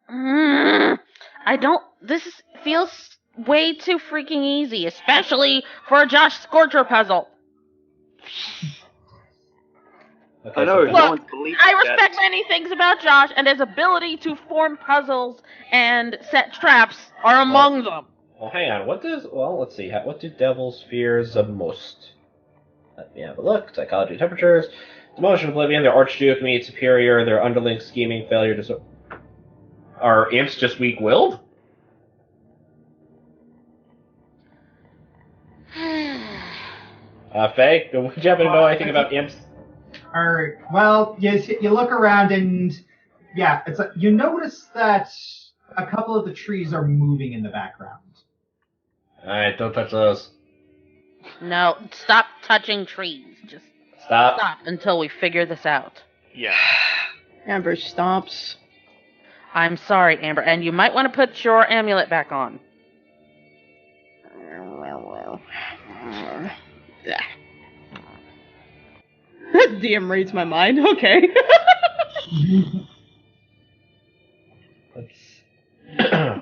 I don't. This feels way too freaking easy, especially for a Josh Scorcher puzzle. Okay, I know, so no Look, one's believing I that. respect many things about Josh, and his ability to form puzzles and set traps are among them. well, hang on. Let's see. What do devils fears the most? Let me have a look. Psychology, temperatures, emotion, oblivion. Their archduke meets superior. Their underling, scheming, failure. Are imps just weak-willed? Faye, would you happen to know anything about imps? Alright, well, you look around and, yeah, you notice that a couple of the trees are moving in the background. Alright, don't touch those. No, stop touching trees. Just Stop. stop until we figure this out. Yeah. Amber stomps. I'm sorry, Amber, and you might want to put your amulet back on. Well. DM reads my mind. Okay.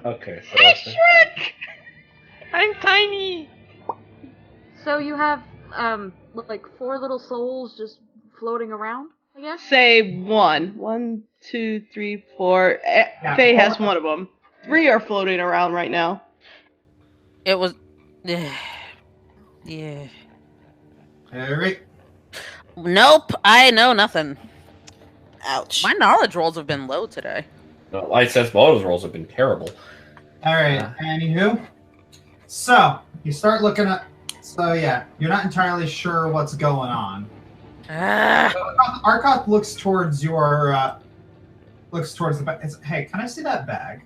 Okay, so Hey, Shrek! I'm tiny! So you have, like 4 little souls just floating around, I guess? Say one. 1, 2, 3, 4. Yeah, Faye has 4. one of them. 3 are floating around right now. It was. Yeah. Alright. Nope, I know nothing. Ouch. My knowledge rolls have been low today. no, Light Sense Motives rolls have been terrible. Alright, anywho. So, you start looking at... So, yeah, you're not entirely sure what's going on. Ah, Arkoth looks towards your... looks towards the bag. Hey, can I see that bag?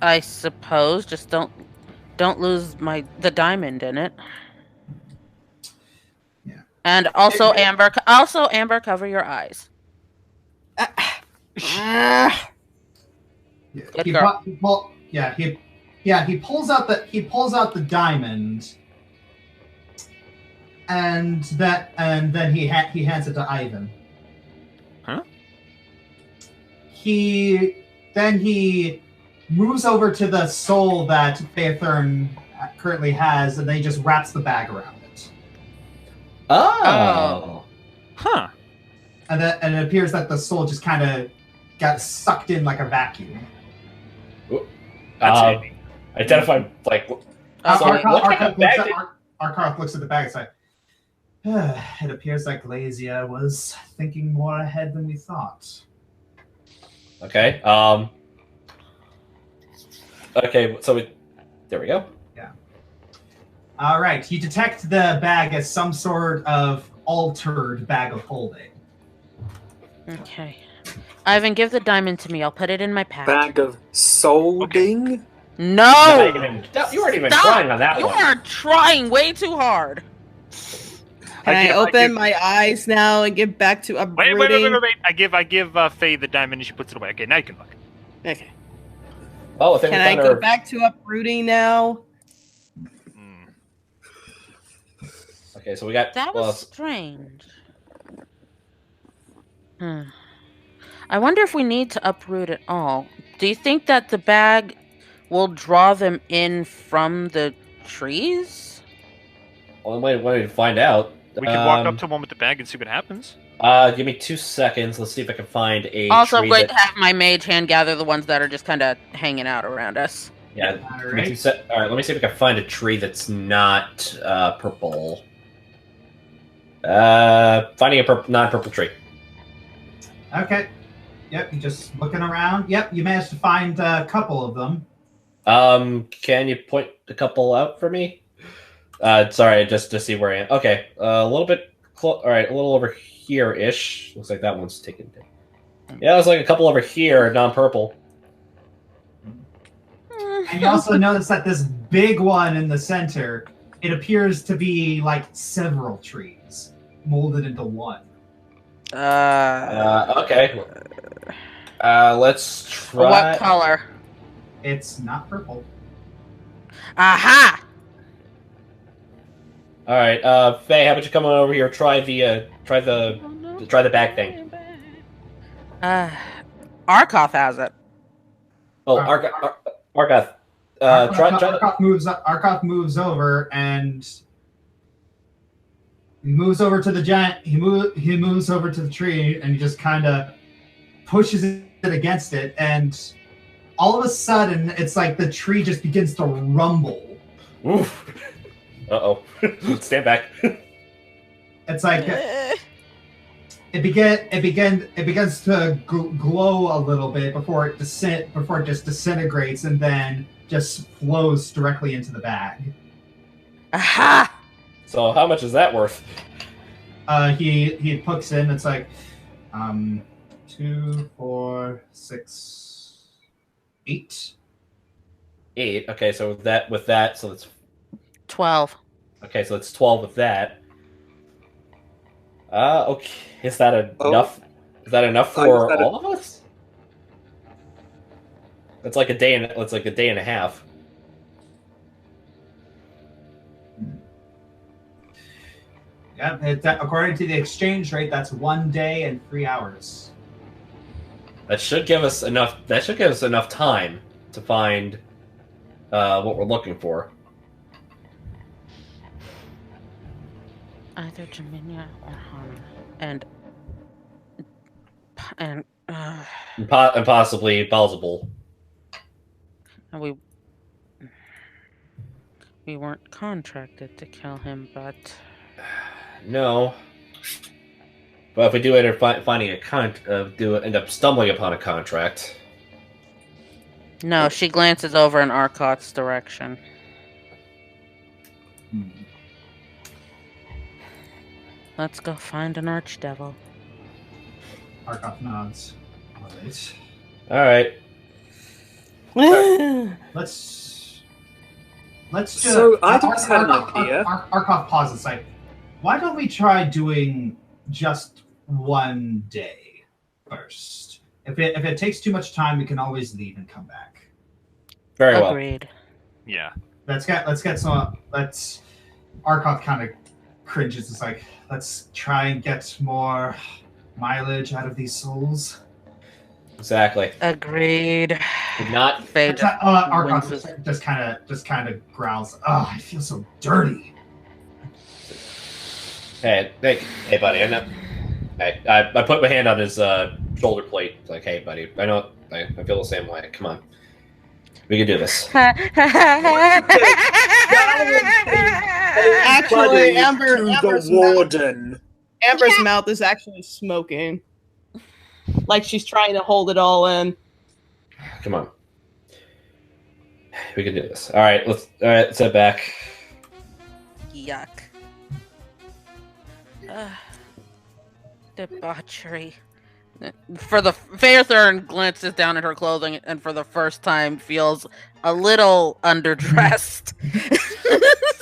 I suppose. Just don't lose the diamond in it. Yeah. And also, Amber, cover your eyes. Yeah, Good girl. he pulls out the diamond, and then he hands it to Ivan. Huh? He moves over to the soul that Faethurn currently has, and then he just wraps the bag around it. Oh. Huh. And it appears that the soul just kind of got sucked in like a vacuum. That's handy. Identify, like... So, what kind of bag did... Arkoth looks at the bag and says, it appears like Glazia was thinking more ahead than we thought. Okay, okay, so there we go. Yeah. All right, you detect the bag as some sort of altered bag of holding. Okay. Ivan, give the diamond to me. I'll put it in my pack. Bag of solding? No! You weren't even Stop! trying on that You one. are trying way too hard. Can I give- open my eyes now and get back to uprooting? Wait. I give Faye the diamond and she puts it away. Okay, now you can look. Okay. Oh, if Can I go back to uprooting now? Okay, so we got... That was strange. I wonder if we need to uproot it all. Do you think that the bag will draw them in from the trees? Well, wait to find out. We can walk up to one with the bag and see what happens. Give me 2 seconds. Let's see if I can find a Also, I'm tree going that... to have my mage hand gather the ones that are just kind of hanging out around us. Yeah, All give me right. 2 All right, let me see if I can find a tree that's not purple. Finding a non-purple tree. Okay. Yep, you're just looking around. Yep, you managed to find a couple of them. Can you point a couple out for me? Sorry, just to see where I am. Okay, a little bit all right, a little over here-ish. Looks like that one's taken. Yeah, there's like a couple over here, non-purple. And you also notice that this big one in the center, it appears to be like several trees molded into one. Okay. Let's try... What color? It's not purple. Aha! All right, Faye, how about you come on over here? Try the bag thing. Arkoth has it. Oh, Argoth. Arkoth moves over and he moves over to the giant. He moves over to the tree and he just kind of pushes it against it, and all of a sudden, it's like the tree just begins to rumble. Oof. Uh-oh. Stand back. It's like it begins to glow a little bit before it just disintegrates and then just flows directly into the bag. Aha! So how much is that worth? He hooks in. It's like 2, 4, 6, 8. 8. Okay, so with that, so it's 12. okay. So it's 12 with that. Okay. Is that enough? Is that enough for all of us? It's like a day and a half. Yeah, according to the exchange rate, that's 1 day and 3 hours. That should give us enough. That should give us enough time to find what we're looking for. Either Jaminia or Hana. And And possibly plausible. and we weren't contracted to kill him, but No. But if we do end up finding end up stumbling upon a contract. no, she glances over in Arcott's direction. Let's go find an archdevil. Arcot nods. All All right. right. Let's just. So I just had an idea. Arcot pauses. Like, why don't we try doing just 1 day first? If it takes too much time, we can always leave and come back. Very well. Agreed. Yeah. Let's get some. Arcot kind of cringes. It's like, let's try and get more mileage out of these souls. Exactly. Agreed. Not. Fade. Arcot just kind of growls. Oh, I feel so dirty. Hey, buddy. I put my hand on his shoulder plate. It's like, hey, buddy. I know. I feel the same way. Come on. We can do this. Actually, Amber's warden. Amber's mouth is actually smoking. Like she's trying to hold it all in. Come on. We can do this. All right, let's head back. Yuck. Debauchery. For the Fairthorn glances down at her clothing and for the first time feels a little underdressed.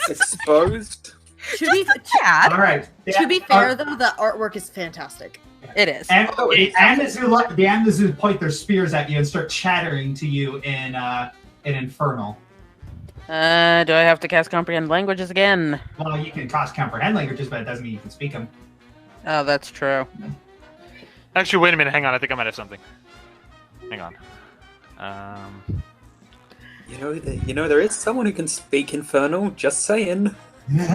Exposed. To be All right. to be fair, though, the artwork is fantastic. It is. And the Amazons point their spears at you and start chattering to you in Infernal. Do I have to cast comprehend languages again? Well, you can cast comprehend languages, but it doesn't mean you can speak them. Oh, that's true. Actually, wait a minute. Hang on. I think I might have something. Hang on. You know, there is someone who can speak Infernal. Just saying. Let's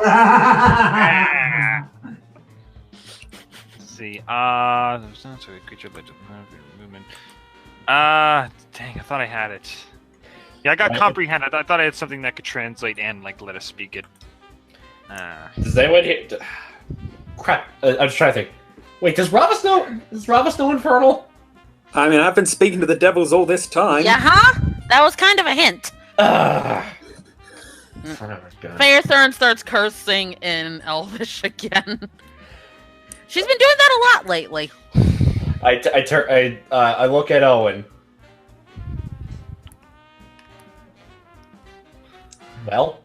see. There's not a creature legend movement. Dang, I thought I had it. Yeah, I got comprehend. I thought I had something that could translate and like let us speak it. Does anyone here? Crap! I'm just trying to think. Wait, does Ravus know? Does Ravus know Infernal? I mean, I've been speaking to the devils all this time. Yeah, huh? That was kind of a hint. Fairthorn starts cursing in Elvish again. She's been doing that a lot lately. I look at Owen. Well?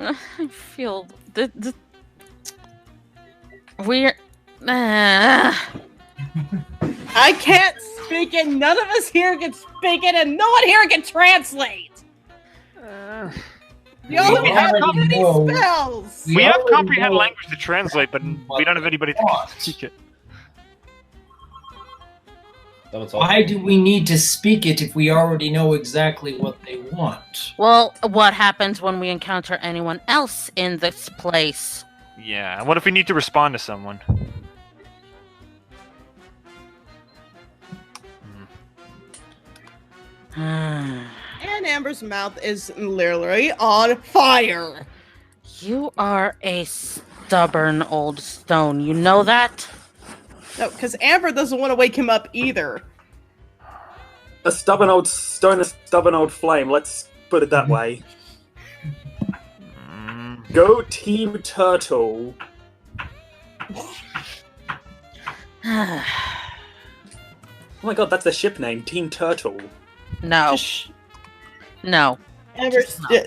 I feel weird. I can't speak it. None of us here can speak it, and no one here can translate. Yo, we we have have so many know- spells. We have already comprehend know language to translate, but we don't have anybody to what. speak it. Someone told Why do we need to speak it if we already know exactly what they want? Well, what happens when we encounter anyone else in this place? Yeah. What if we need to respond to someone? And Amber's mouth is literally on fire. You are a stubborn old stone. You know that? No, because Amber doesn't want to wake him up either. A stubborn old stone, a stubborn old flame. Let's put it that way. Go Team Turtle. Oh my god, that's a ship name, Team Turtle. No. Just, No. Amber,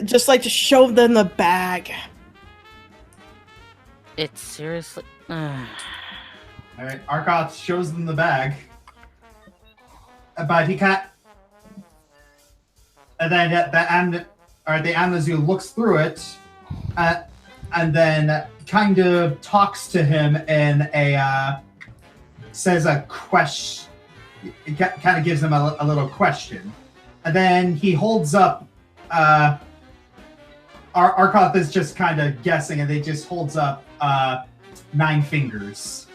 just like to show them the bag. It's seriously. Alright, Arkoth shows them the bag. But he can't. And then the Amazoo looks through it, and then kind of talks to him in says a question. It kind of gives him a little question. And then he holds up. Arkoth is just kind of guessing, and they just holds up 9 fingers.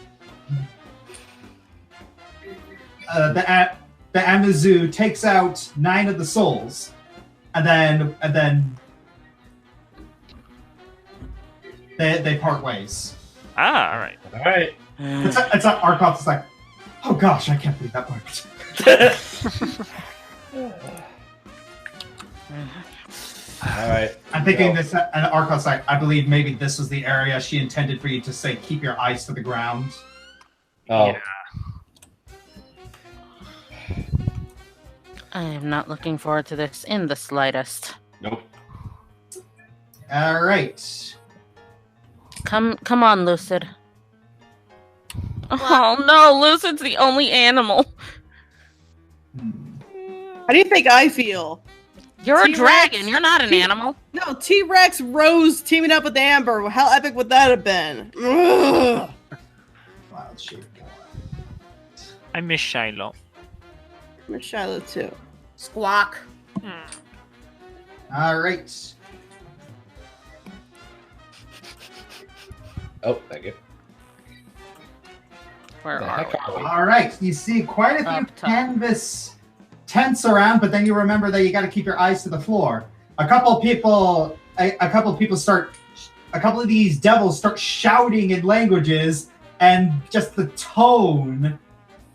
The Amazoo takes out 9 of the souls, and then they part ways. Ah, all right. All right. It's Arkoth's like, oh gosh, I can't believe that worked. All right. I'm thinking this, and Arkoth's like, I believe maybe this was the area she intended for you to say, keep your eyes to the ground. Oh. Yeah. I am not looking forward to this in the slightest. Nope. All right. Come on, Lucid. Oh no, Lucid's the only animal. How do you think I feel? You're a T-Rex. dragon. You're not an animal. No, T-Rex Rose teaming up with Amber. How epic would that have been? Ugh. Wild shape. I miss Shiloh. I miss Shiloh too. Squawk. All right. Oh, thank you. Where The are heck we? are we? All right. You see quite a few Up top. canvas tents around, but then you remember that you got to keep your eyes to the floor. A couple of these devils start shouting in languages, and just the tone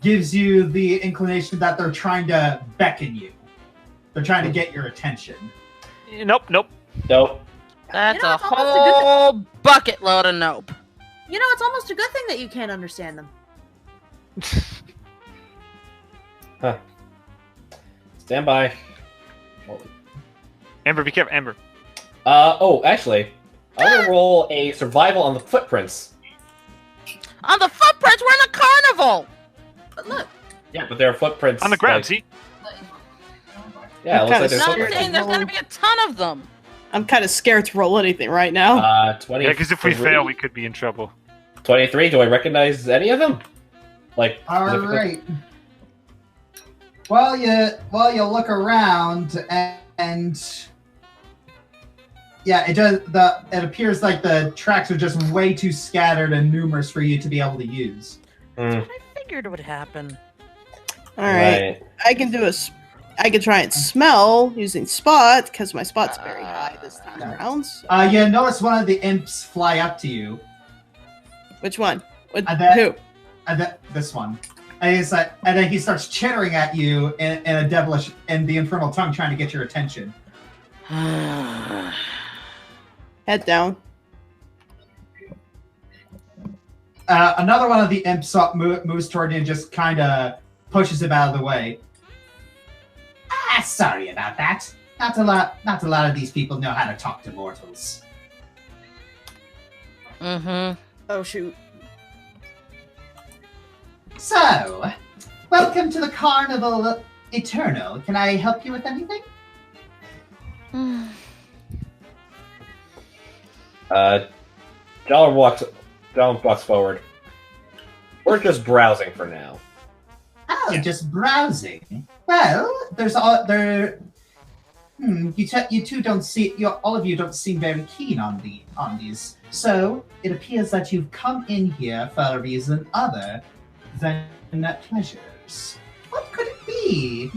gives you the inclination that they're trying to beckon you. They're trying to get your attention. Nope. Nope. That's You know, a it's almost a good whole bucket load of nope. You know, it's almost a good thing that you can't understand them. Huh. Stand by. Amber, be careful, Amber. Actually, I'm gonna roll a survival on the footprints. On the footprints, we're in a carnival. But look, Yeah, but there are footprints On the ground, like- see? Yeah, it looks like there's No, I'm footprints. saying there's gonna be a ton of them. I'm kind of scared to roll anything right now. 20. Yeah, because if we fail, we could be in trouble. 23. Do I recognize any of them? Like. All specifically? right. Well, you look around and yeah, it appears like the tracks are just way too scattered and numerous for you to be able to use. Hmm, I figured it would happen. All right. I can try and smell using spot because my spot's very high this time around. So. You notice one of the imps fly up to you. Which one? With I bet- who? And this one. And he's like, and then he starts chittering at you in a devilish, in the infernal tongue, trying to get your attention. Head down. Another one of the imps moves toward you and just kind of pushes him out of the way. Sorry about that. Not a lot of these people know how to talk to mortals. Mm-hmm. Oh shoot. So, welcome to the Carnival Eternal. Can I help you with anything? Dollar walks forward. We're just browsing for now. Oh, just browsing. Well, there's all there. You two don't see. All of you don't seem very keen on these. So it appears that you've come in here for a reason other than pleasures. What could it be?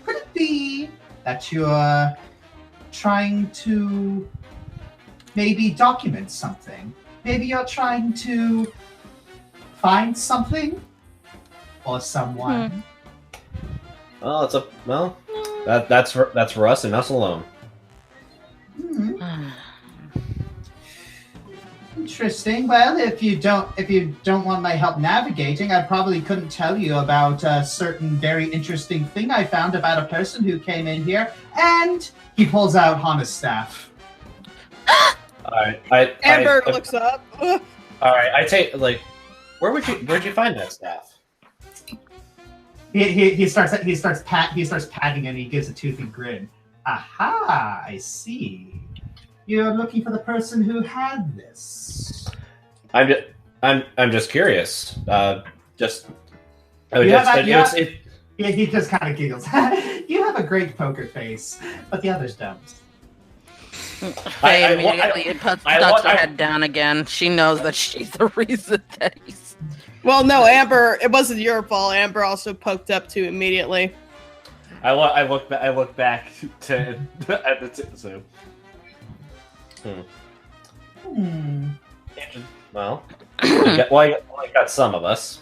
Could it be that you're trying to maybe document something? Maybe you're trying to find something or someone. Well, that's for us and us alone. Interesting. Well, if you don't want my help navigating, I probably couldn't tell you about a certain very interesting thing I found about a person who came in here. And he pulls out Hana's staff. Amber looks up. All right, I take where'd you find that staff? He starts patting it and he gives a toothy grin. Aha! I see. You're looking for the person who had this. I'm just curious. He just kind of giggles. You have a great poker face, but the others don't. Faye immediately ducks her head down again. She knows that she's the reason that he's... Well, no, Amber, it wasn't your fault. Amber also poked up too immediately. I look back to at the so. Well, I got some of us.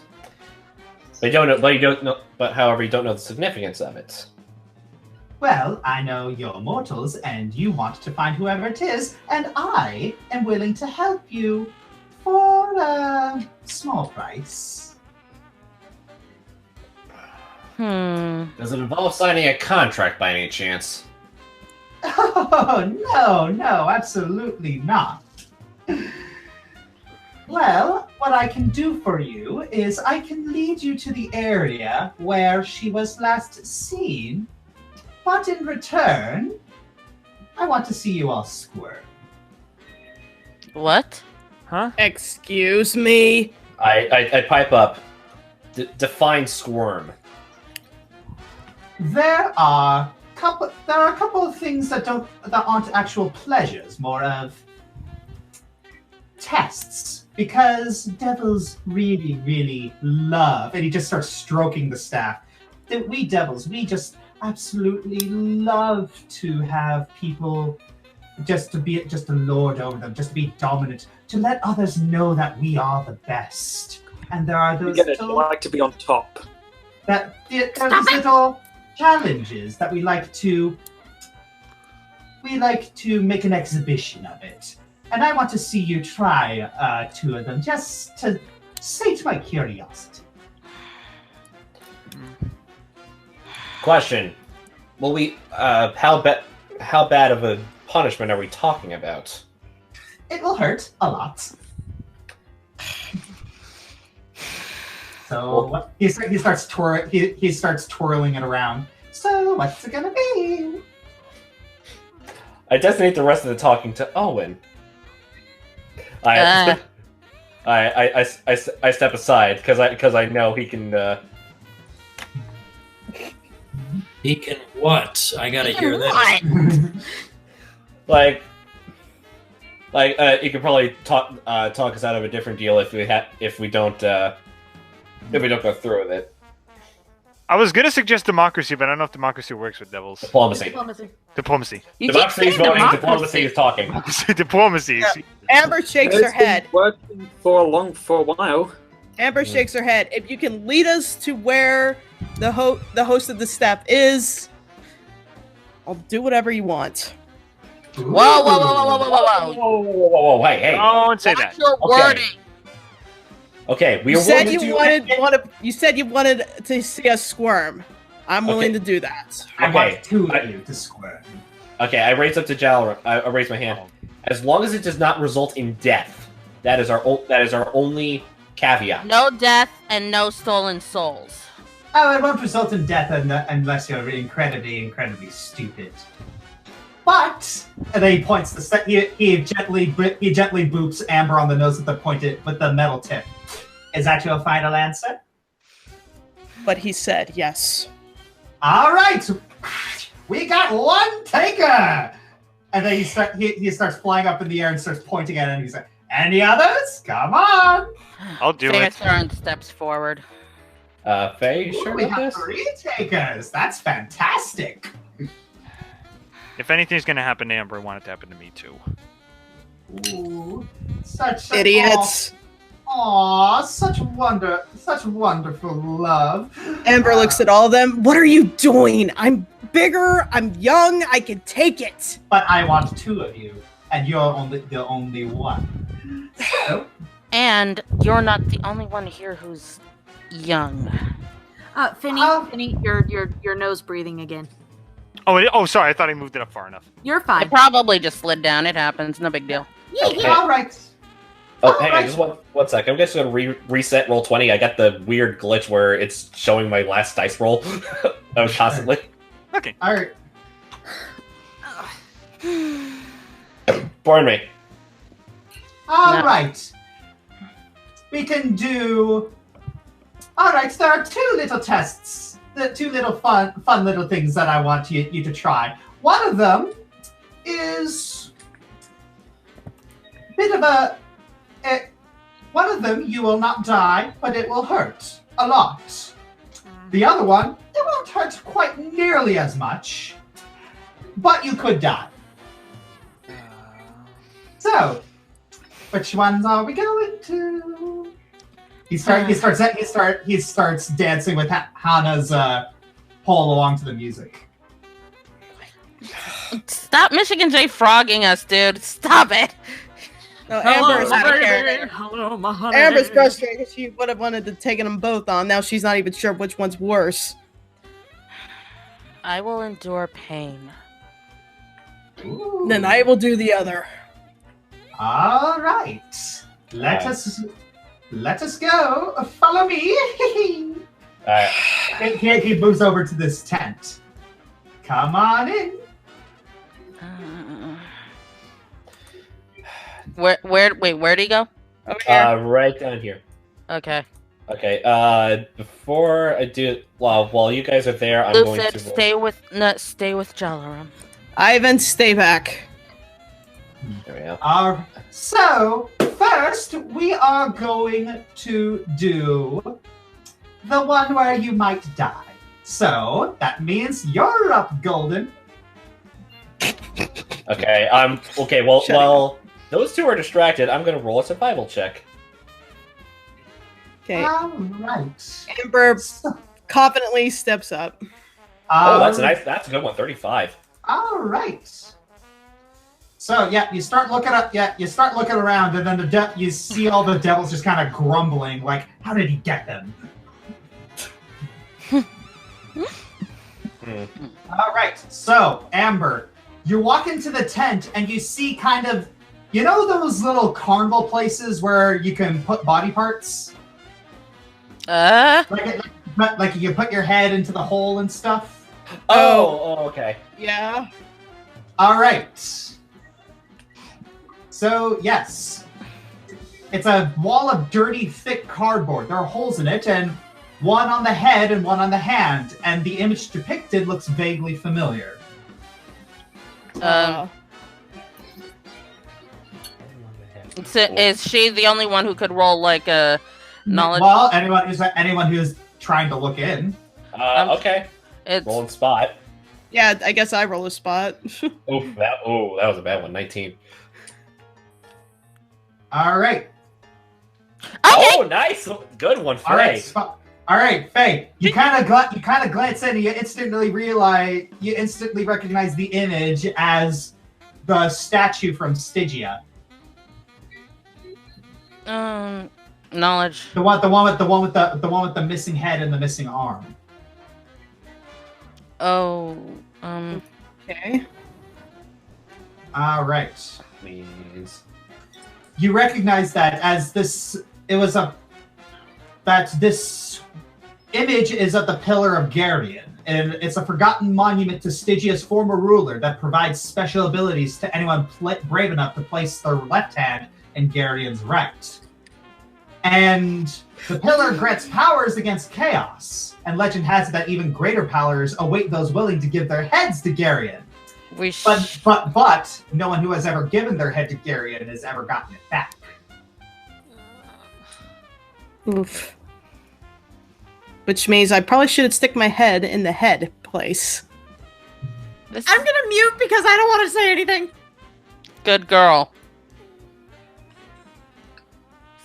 But you don't know. But however, you don't know the significance of it. Well, I know you're mortals, and you want to find whoever it is, and I am willing to help you for a small price. Does it involve signing a contract by any chance? Oh, no, absolutely not. Well, what I can do for you is I can lead you to the area where she was last seen, but in return, I want to see you all squirm. What? Huh? Excuse me. I pipe up. Define squirm. There are a couple of things that aren't actual pleasures, more of tests, because devils really, really love, and he just starts stroking the staff. We devils, we just absolutely love to have people just to lord over them, just to be dominant, to let others know that we are the best. And there are those like to be on top. There's little challenges that we like to make an exhibition of it. And I want to see you try 2 of them, just to sate my curiosity. Question: will we? How bad of a punishment are we talking about? It will hurt a lot. So he starts twirling it around. So what's it gonna be? I designate the rest of the talking to Owen. I step aside because I know he can. He can what? I gotta hear this. You could probably talk us out of a different deal if we don't go through with it. I was gonna suggest democracy, but I don't know if democracy works with devils. Diplomacy. Diplomacy. Democracy is voting. Diplomacy is talking. Diplomacy. Yeah. Amber shakes her head. Working for a while. Amber shakes her head. If you can lead us to where the host of the step is, I'll do whatever you want. Whoa! Hey! Don't say that. That's your wording. Okay, You said you wanted to see us squirm. I'm willing to do that. I want 2 of you to squirm. Okay, I raise up to Jalra. I raise my hand. As long as it does not result in death, that is our only caveat. No death and no stolen souls. Oh, it won't result in death unless you're incredibly, incredibly stupid. But and then he points he gently boops Amber on the nose with the metal tip. Is that your final answer? But he said yes. All right, we got one taker. And then he starts flying up in the air and starts pointing at it. And he's like, "Any others? Come on!" I'll do it. Faerthorn steps forward. Faye, you sure we about have this? 3 takers. That's fantastic. If anything's gonna happen to Amber, I want it to happen to me too. Ooh, such Idiots. Aw, such wonderful love. Amber looks at all of them. What are you doing? I'm bigger. I'm young. I can take it. But I want 2 of you, and you're the only one. So, And you're not the only one here who's young. Finny, your nose breathing again. Oh, sorry. I thought I moved it up far enough. You're It fine. probably just slid down. It happens. No big deal. Okay. all right. Oh, hang on, Alright. just one sec. I'm just gonna reset roll 20. I got the weird glitch where it's showing my last dice roll. I was constantly. Okay. All right. Burn me. All No. right. We can do. All right. There are 2 little tests. The 2 little fun little things that I want you to try. One of them is a bit of a. One of them, you will not die, but it will hurt a lot. The other one, it won't hurt quite nearly as much, but you could die. So, which ones are we going to? He starts dancing with Hannah's pole along to the music. Stop Michigan J frogging us, dude. Stop it. No, Amber's out of character. Hello, my honey. Amber's frustrated because she would have wanted to take them both on. Now she's not even sure which one's worse. I will endure pain. Ooh. Then I will do the other. All right. Let us go. Follow me. Alright. He moves over to this tent. Come on in. Where'd he go? Over here. Right down here. Okay. Okay, before I do, while you guys are there, I'm going Lucid, to stay with Jalaram. Ivan, stay back. There we go. So, first, we are going to do the one where you might die. So, that means you're up, Golden. Okay, okay, well, Shut while those 2 are distracted, I'm gonna roll a survival check. Okay. All right. Amber confidently steps up. Oh, that's a good one, 35. All right. So yeah, you start looking up. Yeah, you start looking around, and then you see all the devils just kind of grumbling, like, "How did he get them?" All right. So Amber, you walk into the tent, and you see kind of, you know, those little carnival places where you can put body parts, like you put your head into the hole and stuff. Oh, okay. Yeah. All right. So, yes. It's a wall of dirty, thick cardboard. There are holes in it, and one on the head and one on the hand, and the image depicted looks vaguely familiar. Is she the only one who could roll like a knowledge? Well, anyone who's trying to look in. Okay. It's Rolling spot. Yeah, I guess I roll a spot. Oof, that was a bad one, 19. All right. okay. Oh, nice! Good one, All right. Faye. All right, Faye. You kind of glance in, and you instantly recognize the image as the statue from Stygia. Knowledge. The one with the missing head and the missing arm. Oh, Okay. All right. Please. You recognize that as this. It was a. That this image is of the Pillar of Garion, and it's a forgotten monument to Stygia's former ruler that provides special abilities to anyone brave enough to place their left hand in Garion's right. And the pillar grants powers against chaos, and legend has it that even greater powers await those willing to give their heads to Garion. But no one who has ever given their head to Garion has ever gotten it back. Oof. Which means I probably should stick my head in the head place. I'm gonna mute because I don't want to say anything. Good girl.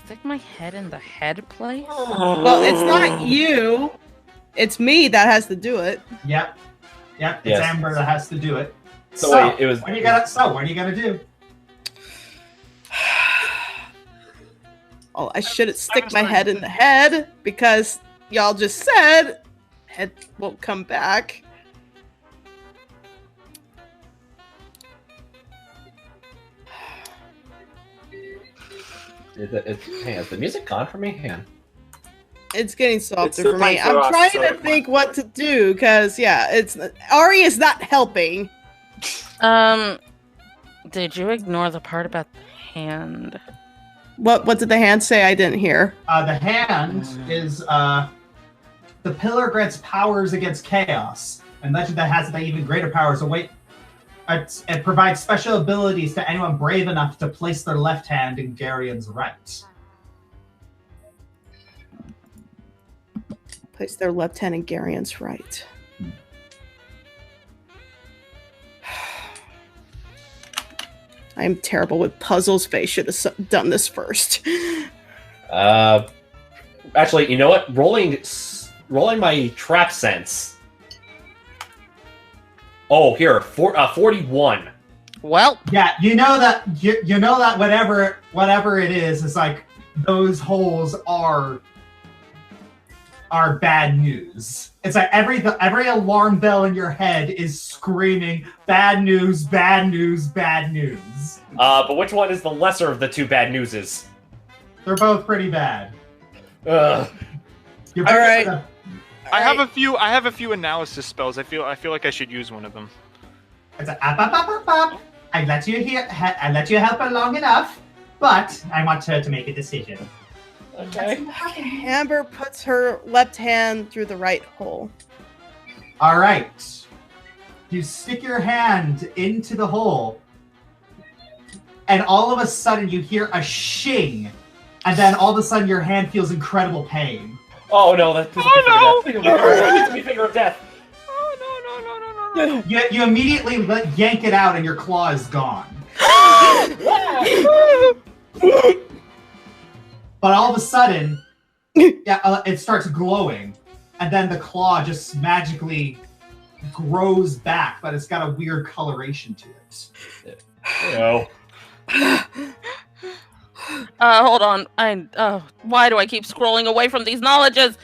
Stick my head in the head place? Well, it's not you. It's me that has to do it. Yep. It's Yes. Amber that has to do it. So wait, it was. What are you gonna do? Oh, I should stick my head in the head because y'all just said head won't come back. Is the music gone for me? Hang on. It's getting It's softer the for me. time for I'm us, trying so- to think what to do because it's Ari is not helping. Did you ignore the part about the hand? What did the hand say? I didn't hear. The hand is the pillar grants powers against chaos, and legend that has it that even greater powers await. It provides special abilities to anyone brave enough to place their left hand in Garion's right. Place their left hand in Garion's right. I am terrible with puzzles. Faye should have done this first. Actually, you know what? Rolling my trap sense. Oh, here, 41. Well, Yeah, you know that whatever it is like those holes are bad news. It's like every alarm bell in your head is screaming bad news, bad news, bad news. But which one is the lesser of the two bad newses? They're both pretty bad. Ugh. You're All right. both- I have a few analysis spells. I feel like I should use one of them. It's a up, up, up, up, up. I let you help her long enough, but I want her to make a decision. Okay. Amber puts her left hand through the right hole. All right. You stick your hand into the hole, and all of a sudden you hear a shing, and then all of a sudden your hand feels incredible pain. Oh no, that's a finger of death. Oh no. You immediately yank it out, and your claw is gone. But all of a sudden, it starts glowing, and then the claw just magically grows back, but it's got a weird coloration to it. No. hold on. Why do I keep scrolling away from these knowledges?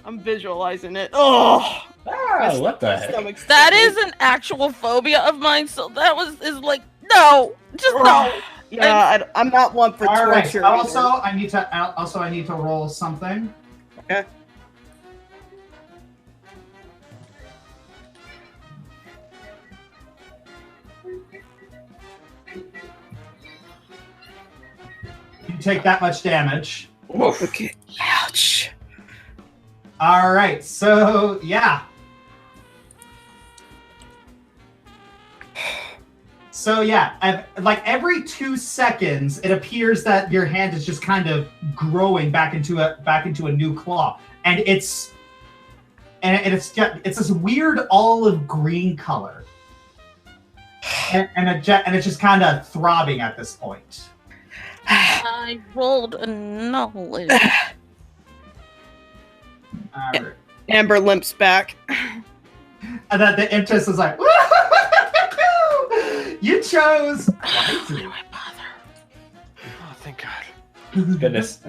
I'm visualizing it. Oh, Ah, what the heck? stomach's That turning. is an actual phobia of mine, so that is like, no! Just no! Yeah, I'm not one for All right. torture. Also, either. I need to roll something. Okay. You take that much damage. Okay. Ouch. All right. So yeah. Like every 2 seconds, it appears that your hand is just kind of growing back into a new claw, and it's this weird olive green color, and it's just kind of throbbing at this point. I rolled a knowledge. All right. Amber limps back. And then the Impress is like, you chose wisely. Why bother? Oh, thank God. Goodness.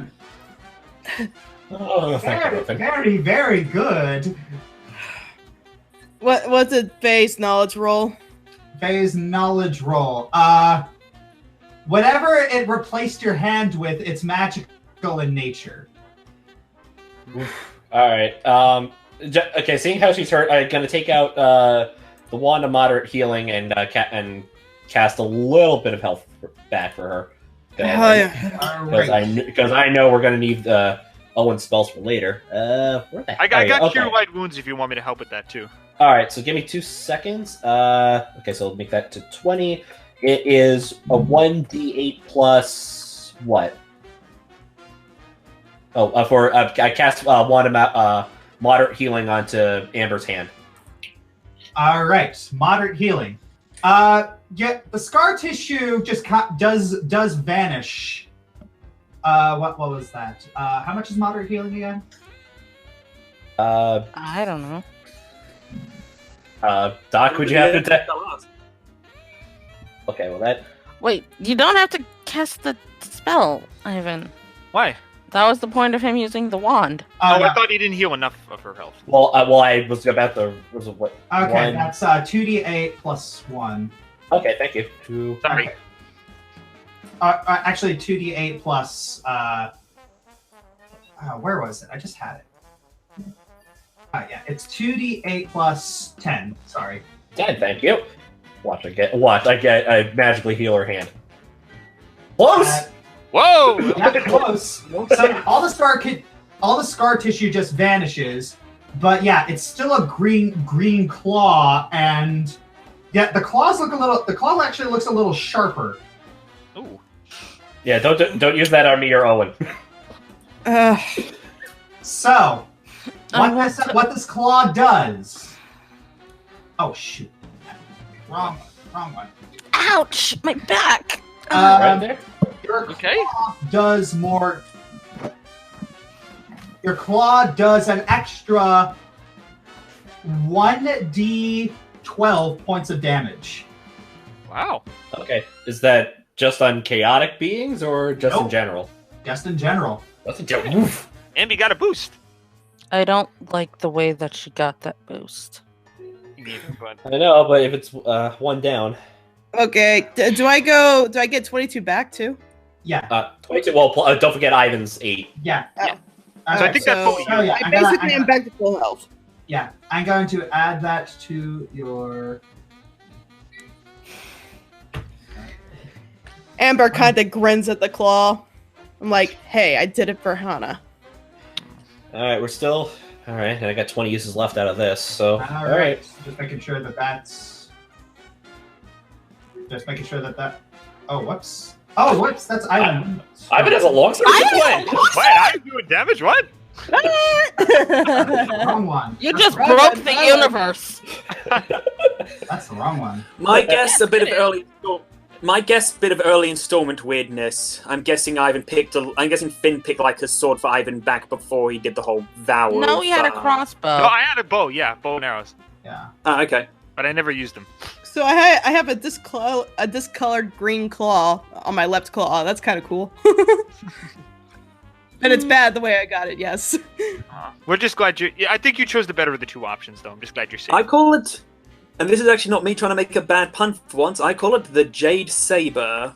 Oh, thank Very, God. very, very good. What's a base knowledge roll? Phase knowledge roll. whatever it replaced your hand with, it's magical in nature. All right. Okay. Seeing how she's hurt, I'm gonna take out the wand of moderate healing and cast a little bit of health back for her. Because I know we're gonna need Owen's spells for later. Where the heck? I got Cure Light Wounds if you want me to help with that too. All right. So give me 2 seconds. Okay. So we'll make that to 20. It is a 1d8 plus what? Oh, I cast wand of moderate healing onto Amber's hand. All right, moderate healing. Yeah, the scar tissue just does vanish. What was that? How much is moderate healing again? I don't know. Doc, would you happen to? Okay, well that. Wait, you don't have to cast the spell, Ivan. Why? That was the point of him using the wand. I thought he didn't heal enough of her health. Well, I was about to. Was it what? Okay, one? that's 2d8 plus 1. Okay, thank you. 2. Sorry. Okay. Actually, 2d8 plus. Where was it? I just had it. Yeah, it's 2d8 plus 10. Sorry. 10, thank you. Watch, I magically heal her hand. Close! Whoa! Yeah, close. So all the scar tissue just vanishes, but yeah, it's still a green claw, and yeah, the claw actually looks a little sharper. Ooh. Yeah, don't use that on me or Owen. So, what this claw does? Oh shoot! Wrong one. Ouch! My back! Right there. Your claw does more. Your claw does an extra 1d12 points of damage. Wow. Okay, is that just on chaotic beings or just in Nope. general? Just in general. That's a general. Ambi got a boost. I don't like the way that she got that boost. But I know, but if it's one down. Okay, do I get 22 back too? Yeah. 22. Well, don't forget Ivan's 8. Yeah. Yeah. So I think that's fully so, yeah, I basically am back to full health. Yeah, I'm going to add that to your. Amber kind of grins at the claw. I'm like, hey, I did it for Hana. Alright, we're still. Alright, and I got 20 uses left out of this, so. Alright. Just making sure that that's. Just making sure that. Oh, whoops. Oh, whoops, that's Ivan. Ivan has a longsword? Wait, I'm doing damage? What? Wrong one. You just broke the universe. That's the wrong one. My guess, a bit of early installment weirdness. I'm guessing Finn picked like a sword for Ivan back before he did the whole vow. No, he had a crossbow. No, I had a bow. Yeah, bow and arrows. Yeah. Okay. But I never used them. So I have a discolored green claw on my left claw. That's kind of cool. And it's bad the way I got it. Yes. We're just glad you. Yeah, I think you chose the better of the two options, though. I'm just glad you're safe. I call it, and this is actually not me trying to make a bad pun for once. I call it the Jade Saber.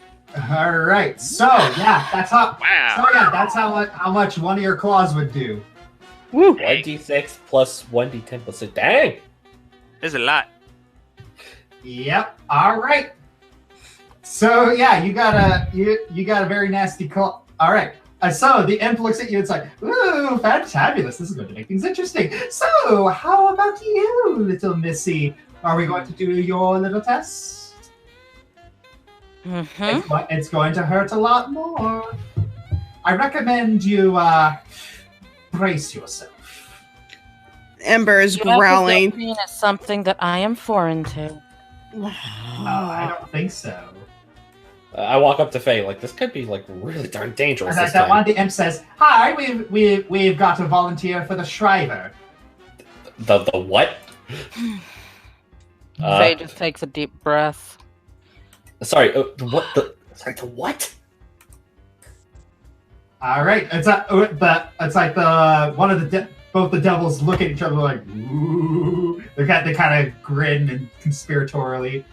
All right. So yeah, that's how. Wow. So yeah, that's how much one of your claws would do. Woo. 1d6 plus 1d10 plus 6. Dang! There's a lot. Yep. All right. So yeah, you got a very nasty claw. All right. So the imp looks at you. It's like, ooh, fantabulous. This is going to make things interesting. So how about you, little missy? Are we going to do your little test? Mm-hmm. It's going to hurt a lot more. I recommend you brace yourself. Amber is growling. Is something that I am foreign to. I don't think so. I walk up to Faye like, this could be like really darn dangerous And this that one, time. the imp says, "Hi, we've got a volunteer for the Shriver." The what? Faye just takes a deep breath. Sorry, what the? Sorry, the what? All right, it's like the one of the both the devils look at each other like, ooh. They kind of grin and conspiratorially.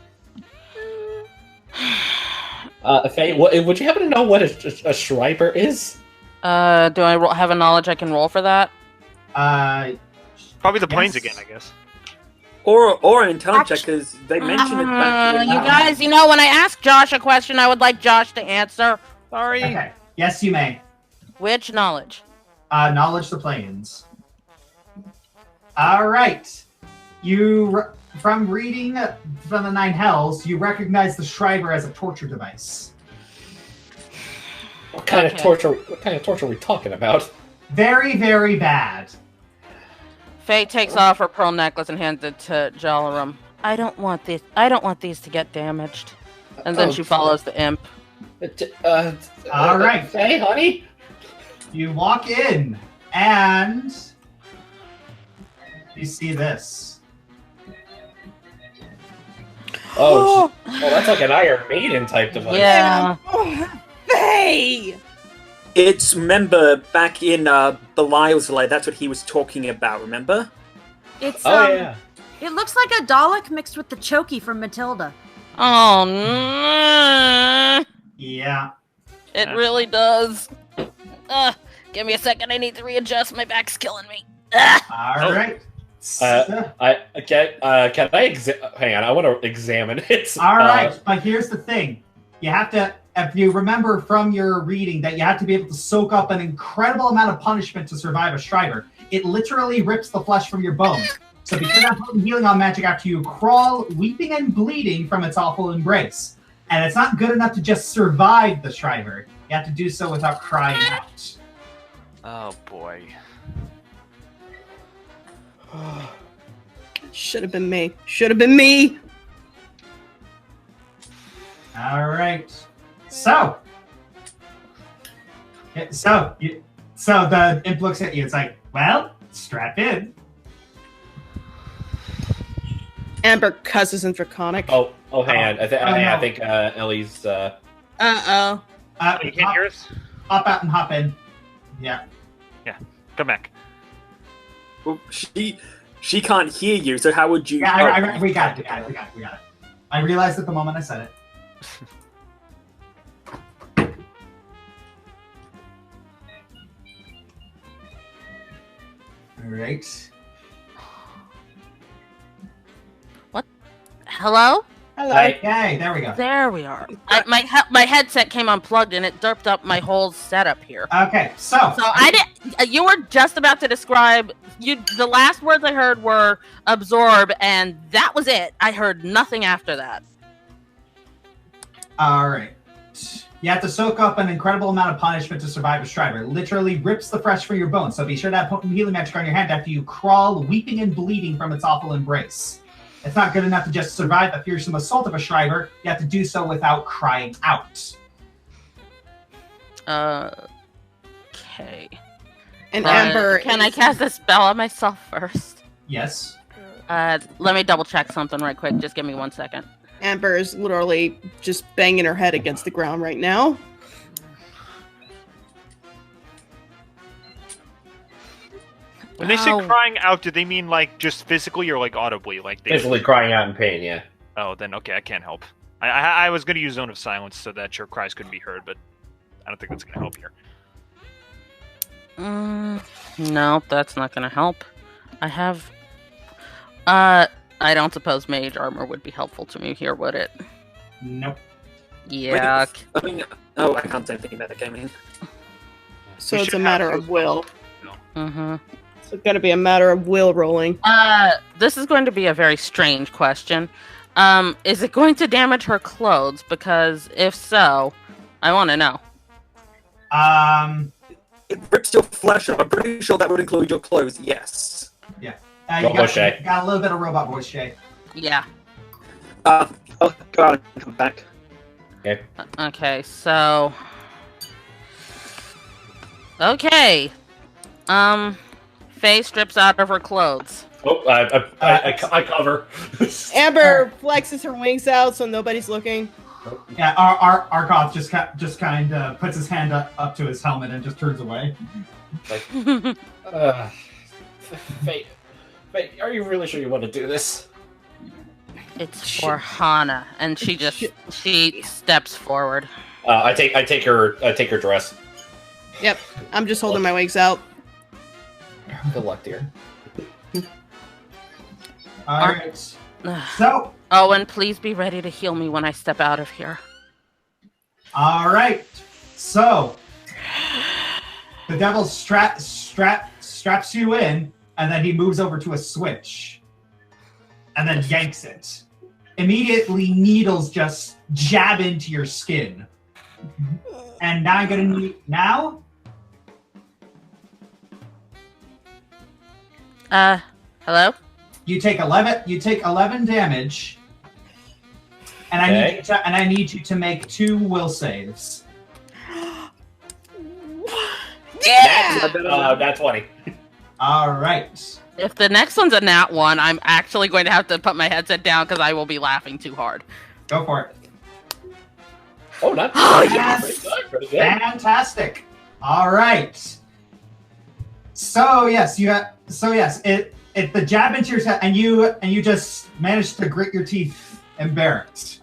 Faye, would you happen to know what a Schreiber is? Do I have a knowledge I can roll for that? Probably the planes Yes. again, I guess. Or an intelligence check, because they mentioned it back You guys, when I ask Josh a question, I would like Josh to answer. Sorry. Okay. Yes, you may. Which knowledge? Knowledge the planes. All right. From reading from the Nine Hells, you recognize the Schreiber as a torture device. What kind of torture? What kind of torture are we talking about? Very, very bad. Faye takes off her pearl necklace and hands it to Jalarum. I don't want these to get damaged. And then she follows the imp. All right. Faye, honey. You walk in, and you see this. Oh, that's like an Iron Maiden type device. Yeah. Faye! It's, remember, back in Belial's Lair, that's what he was talking about, remember? It's yeah. It looks like a Dalek mixed with the Chokey from Matilda. Oh, no. Yeah. It really does. Give me a second. I need to readjust. My back's killing me. All right. Can I hang on? I want to examine it. All right, but here's the thing: you have to, if you remember from your reading, that you have to be able to soak up an incredible amount of punishment to survive a Schreiber. It literally rips the flesh from your bones. So be sure to put healing on magic after you crawl, weeping and bleeding from its awful embrace. And it's not good enough to just survive the Schreiber. You have to do so without crying out. Oh boy. Should have been me. Should have been me. All right. So the imp looks at you. It's like, well, strap in. Amber cusses in Draconic. Oh, hang on. I no. think Ellie's. Uh-oh. You can't hear us? Hop out and hop in. Yeah. Come back. Well, she can't hear you, so how would you... Yeah, we got it. I realized at the moment I said it. All right. Hello? Hello. Okay, there we go. There we are. My headset came unplugged and it derped up my whole setup here. Okay, so So I did. You were just about to describe. The last words I heard were absorb, and that was it. I heard nothing after that. all right. You have to soak up an incredible amount of punishment to survive a Schreiber. It literally rips the flesh from your bones. So be sure to have potent healing magic on your hand after you crawl, weeping and bleeding from its awful embrace. It's not good enough to just survive the fearsome assault of a Schreiber. You have to do so without crying out. Okay. And Amber, Can I cast a spell on myself first? Yes. Let me double check something right quick. Just give me 1 second. Amber is literally just banging her head against the ground right now. When they say Ow. crying out, do they mean like just physically or like audibly? Like they... Visually crying out in pain. Yeah. Oh, then okay, I can't help. I was going to use Zone of Silence so that your cries couldn't be heard, but I don't think that's going to help here. No, that's not gonna help. I have. I don't suppose mage armor would be helpful to me here, would it? Nope. Yuck. I mean, I can't say anything about the gaming. So We it's should a matter have of will. Mm-hmm. So it's got to be a matter of will rolling. This is going to be a very strange question. Is it going to damage her clothes? Because if so, I want to know. It rips your flesh up. I'm pretty sure that would include your clothes, yes. You Robot Shay. got a little bit of robot voice, Shay. Yeah. I'll go out and come back. Okay, so. Okay. Faye strips out of her clothes. Oh, I cover. Amber flexes her wings out so nobody's looking. Yeah, our Arkoth just kind of puts his hand up to his helmet and just turns away. Faye, are you really sure you want to do this? It's for Hana, and she steps forward. I take her dress. Yep, I'm just holding my wings out. Good luck, dear. All right. So, Owen, please be ready to heal me when I step out of here. all right. So, the devil straps you in, and then he moves over to a switch, and then yanks it. Immediately, needles just jab into your skin. And now I'm gonna need Hello? You take 11 damage, and I need you to make 2 will saves. Yeah! That's 20. All right. If the next one's a nat 1, I'm actually going to have to put my headset down because I will be laughing too hard. Go for it. Oh, not yes! pretty good. Fantastic. All right. So yes, it the jab into your head, and you just managed to grit your teeth and bear it.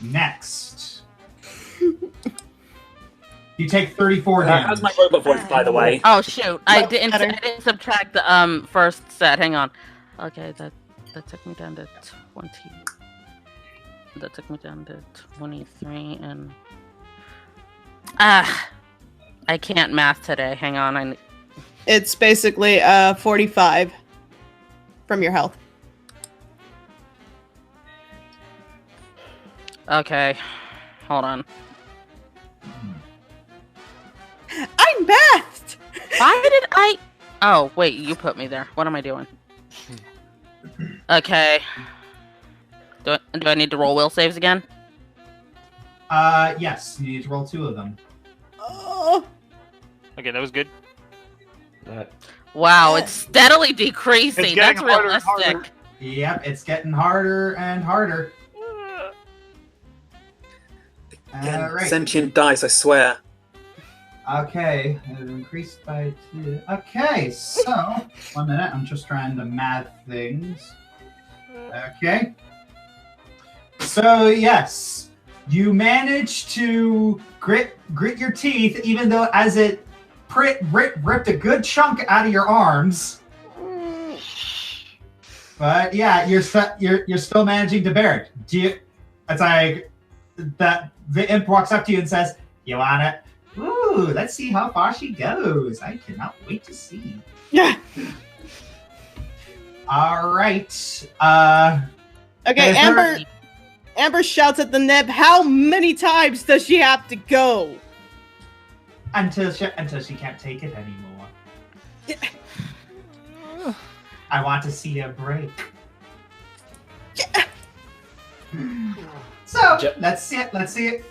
Next, you take 34 damage. How's my robot voice, by the way? Oh shoot! I didn't subtract the first set. Hang on. Okay, that took me down to 20. That took me down to 23, and I can't math today. Hang on, It's basically 45 from your health. Okay, hold on. I mathed! Why did I? Oh wait, you put me there. What am I doing? Okay. Do I need to roll will saves again? Yes, you need to roll 2 of them. Oh. Okay, that was good. Wow, it's steadily decreasing. It's That's getting harder and realistic. harder. Yep, it's getting harder and harder. Again, All right. sentient dice, I swear. Okay, it increased by 2. Okay, so 1 minute. I'm just trying to math things. Okay. So yes, you managed to grit your teeth, even though as it ripped a good chunk out of your arms. But yeah, you're still managing to bear it. It's like that. The imp walks up to you and says, "You want it? Ooh, let's see how far she goes. I cannot wait to see." Yeah. All right. Okay, Amber shouts at the nib, how many times does she have to go? Until she can't take it anymore. I want to see her break. So let's see it.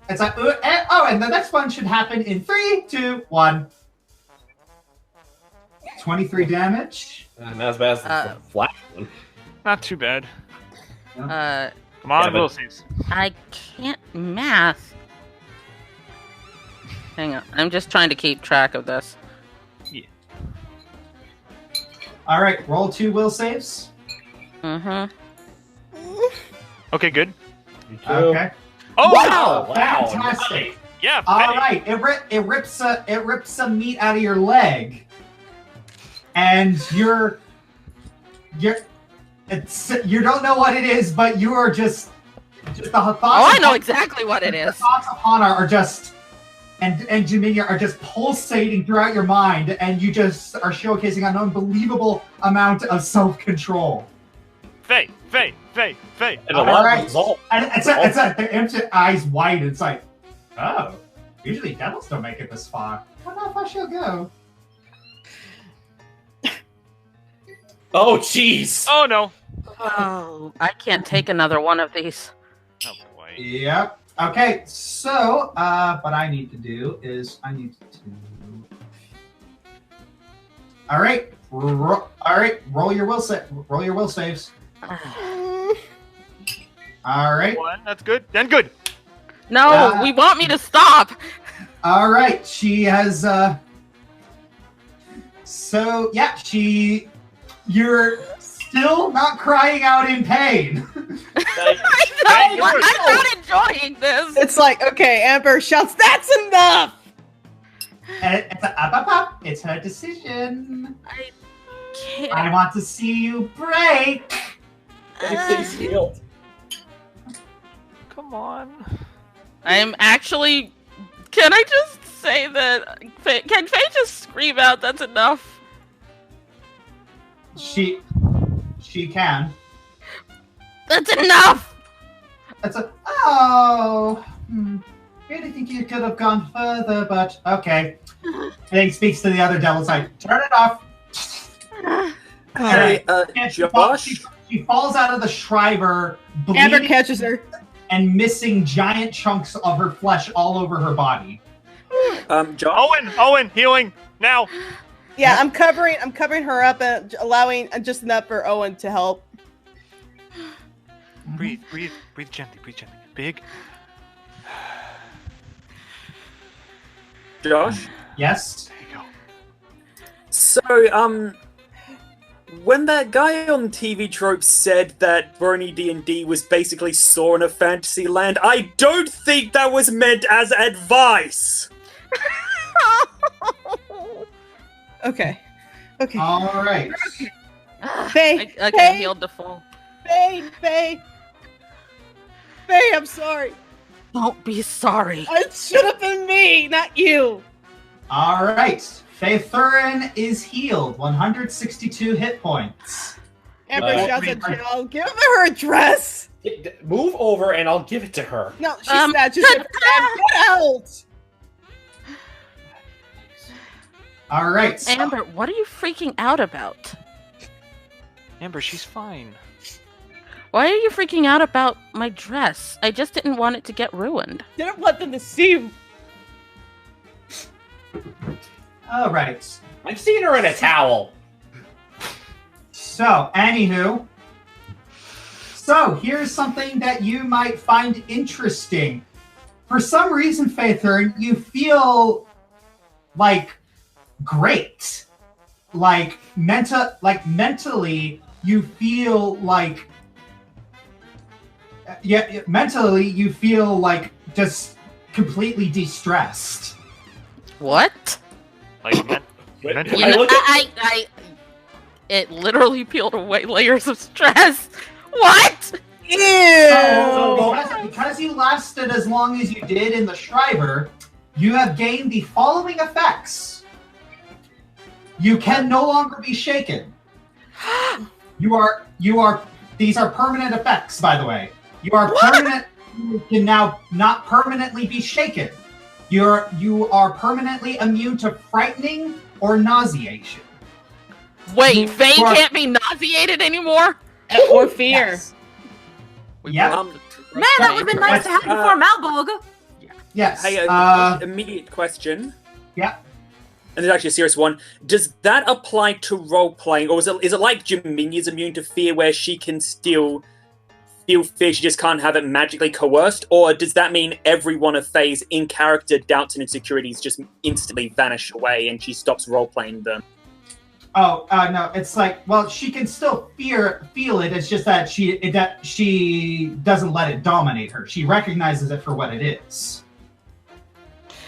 It's like and the next one should happen in 3, 2, 1. 23 damage. Not as bad as the flash one. Not too bad. Come on, Yeah, but- will saves. I can't math. Hang on, I'm just trying to keep track of this. All right, roll 2 will saves. Mm-hmm. Okay, good. Okay. Oh! Wow! Wow. Fantastic. Yeah, All Faye. right, it rips some meat out of your leg, and you don't know what it is, but you are just the thoughts. Oh, I know exactly what it The is. thoughts of Hana are just and Jaminia are just pulsating throughout your mind, and you just are showcasing an unbelievable amount of self-control. Faye. And a All lot right. of result. And it's the empty eyes wide. It's like, oh, usually devils don't make it this far. I don't know if I shall go. Oh, jeez. Oh, no. Oh, I can't take another one of these. Oh, boy. Yep. Okay, so what I need to do is All right, roll your will saves. All right. One, that's good. Then good. No, we want me to stop. All right, she has. So yeah, you're still not crying out in pain. I know, I'm not enjoying this. It's like, okay, Amber shouts, "That's enough!" And it's up. It's her decision. I can't. I want to see you break. Anything's healed. Come on. I'm actually. Can I just say that? Can Faye just scream out? That's enough. She can. That's enough. It's a really think you could have gone further, but okay. And he speaks to the other devils like, turn it off. Hey, And Josh? she falls out of the Shriver, Amber bleeding catches her. and missing giant chunks of her flesh all over her body. Josh? Owen, healing now. Yeah, I'm covering her up and allowing just enough for Owen to help. Breathe gently, Big. Josh? Yes? There you go. So, when that guy on TV Trope said that Brony D&D was basically Saw in a fantasy land, I don't think that was meant as advice! Okay. All right. Faye, I Faye, healed the full. Faye, I'm sorry. Don't be sorry. It should have been me, not you. All right. Faye Thurin is healed. 162 hit points. Amber Right. shouts at Jill, "Give her a dress." Move over and I'll give it to her. No, she snatches it from him. Get out. All right. So, Amber, what are you freaking out about? Amber, she's fine. Why are you freaking out about my dress? I just didn't want it to get ruined. Didn't want them to see you. all right. I've seen her in a towel. So, anywho. So, here's something that you might find interesting. For some reason, Faye Thurin, you feel like great. Like mentally, you feel like mentally you feel like just completely de-stressed. What? Like, Wait, mentally. You know, look at- it literally peeled away layers of stress. What? Ew. So, because you lasted as long as you did in the Shriver, you have gained the following effects. You can no longer be shaken. These are permanent effects, by the way. You are permanent. You can now not permanently be shaken. You are permanently immune to frightening or nauseation. Wait, Faye Or- can't be nauseated anymore? Or fear. Yes. We Yeah. brought the- Man, that would have been nice to have before Malbog. Yes. Hey, immediate question. Yeah. And it's actually a serious one. Does that apply to role-playing, or is it like Jiminia's immune to fear, where she can still feel fear, she just can't have it magically coerced? Or does that mean every one of Faye's in-character doubts and insecurities just instantly vanish away and she stops role-playing them? Oh, no, it's like, well, she can still feel it. It's just that she doesn't let it dominate her. She recognizes it for what it is.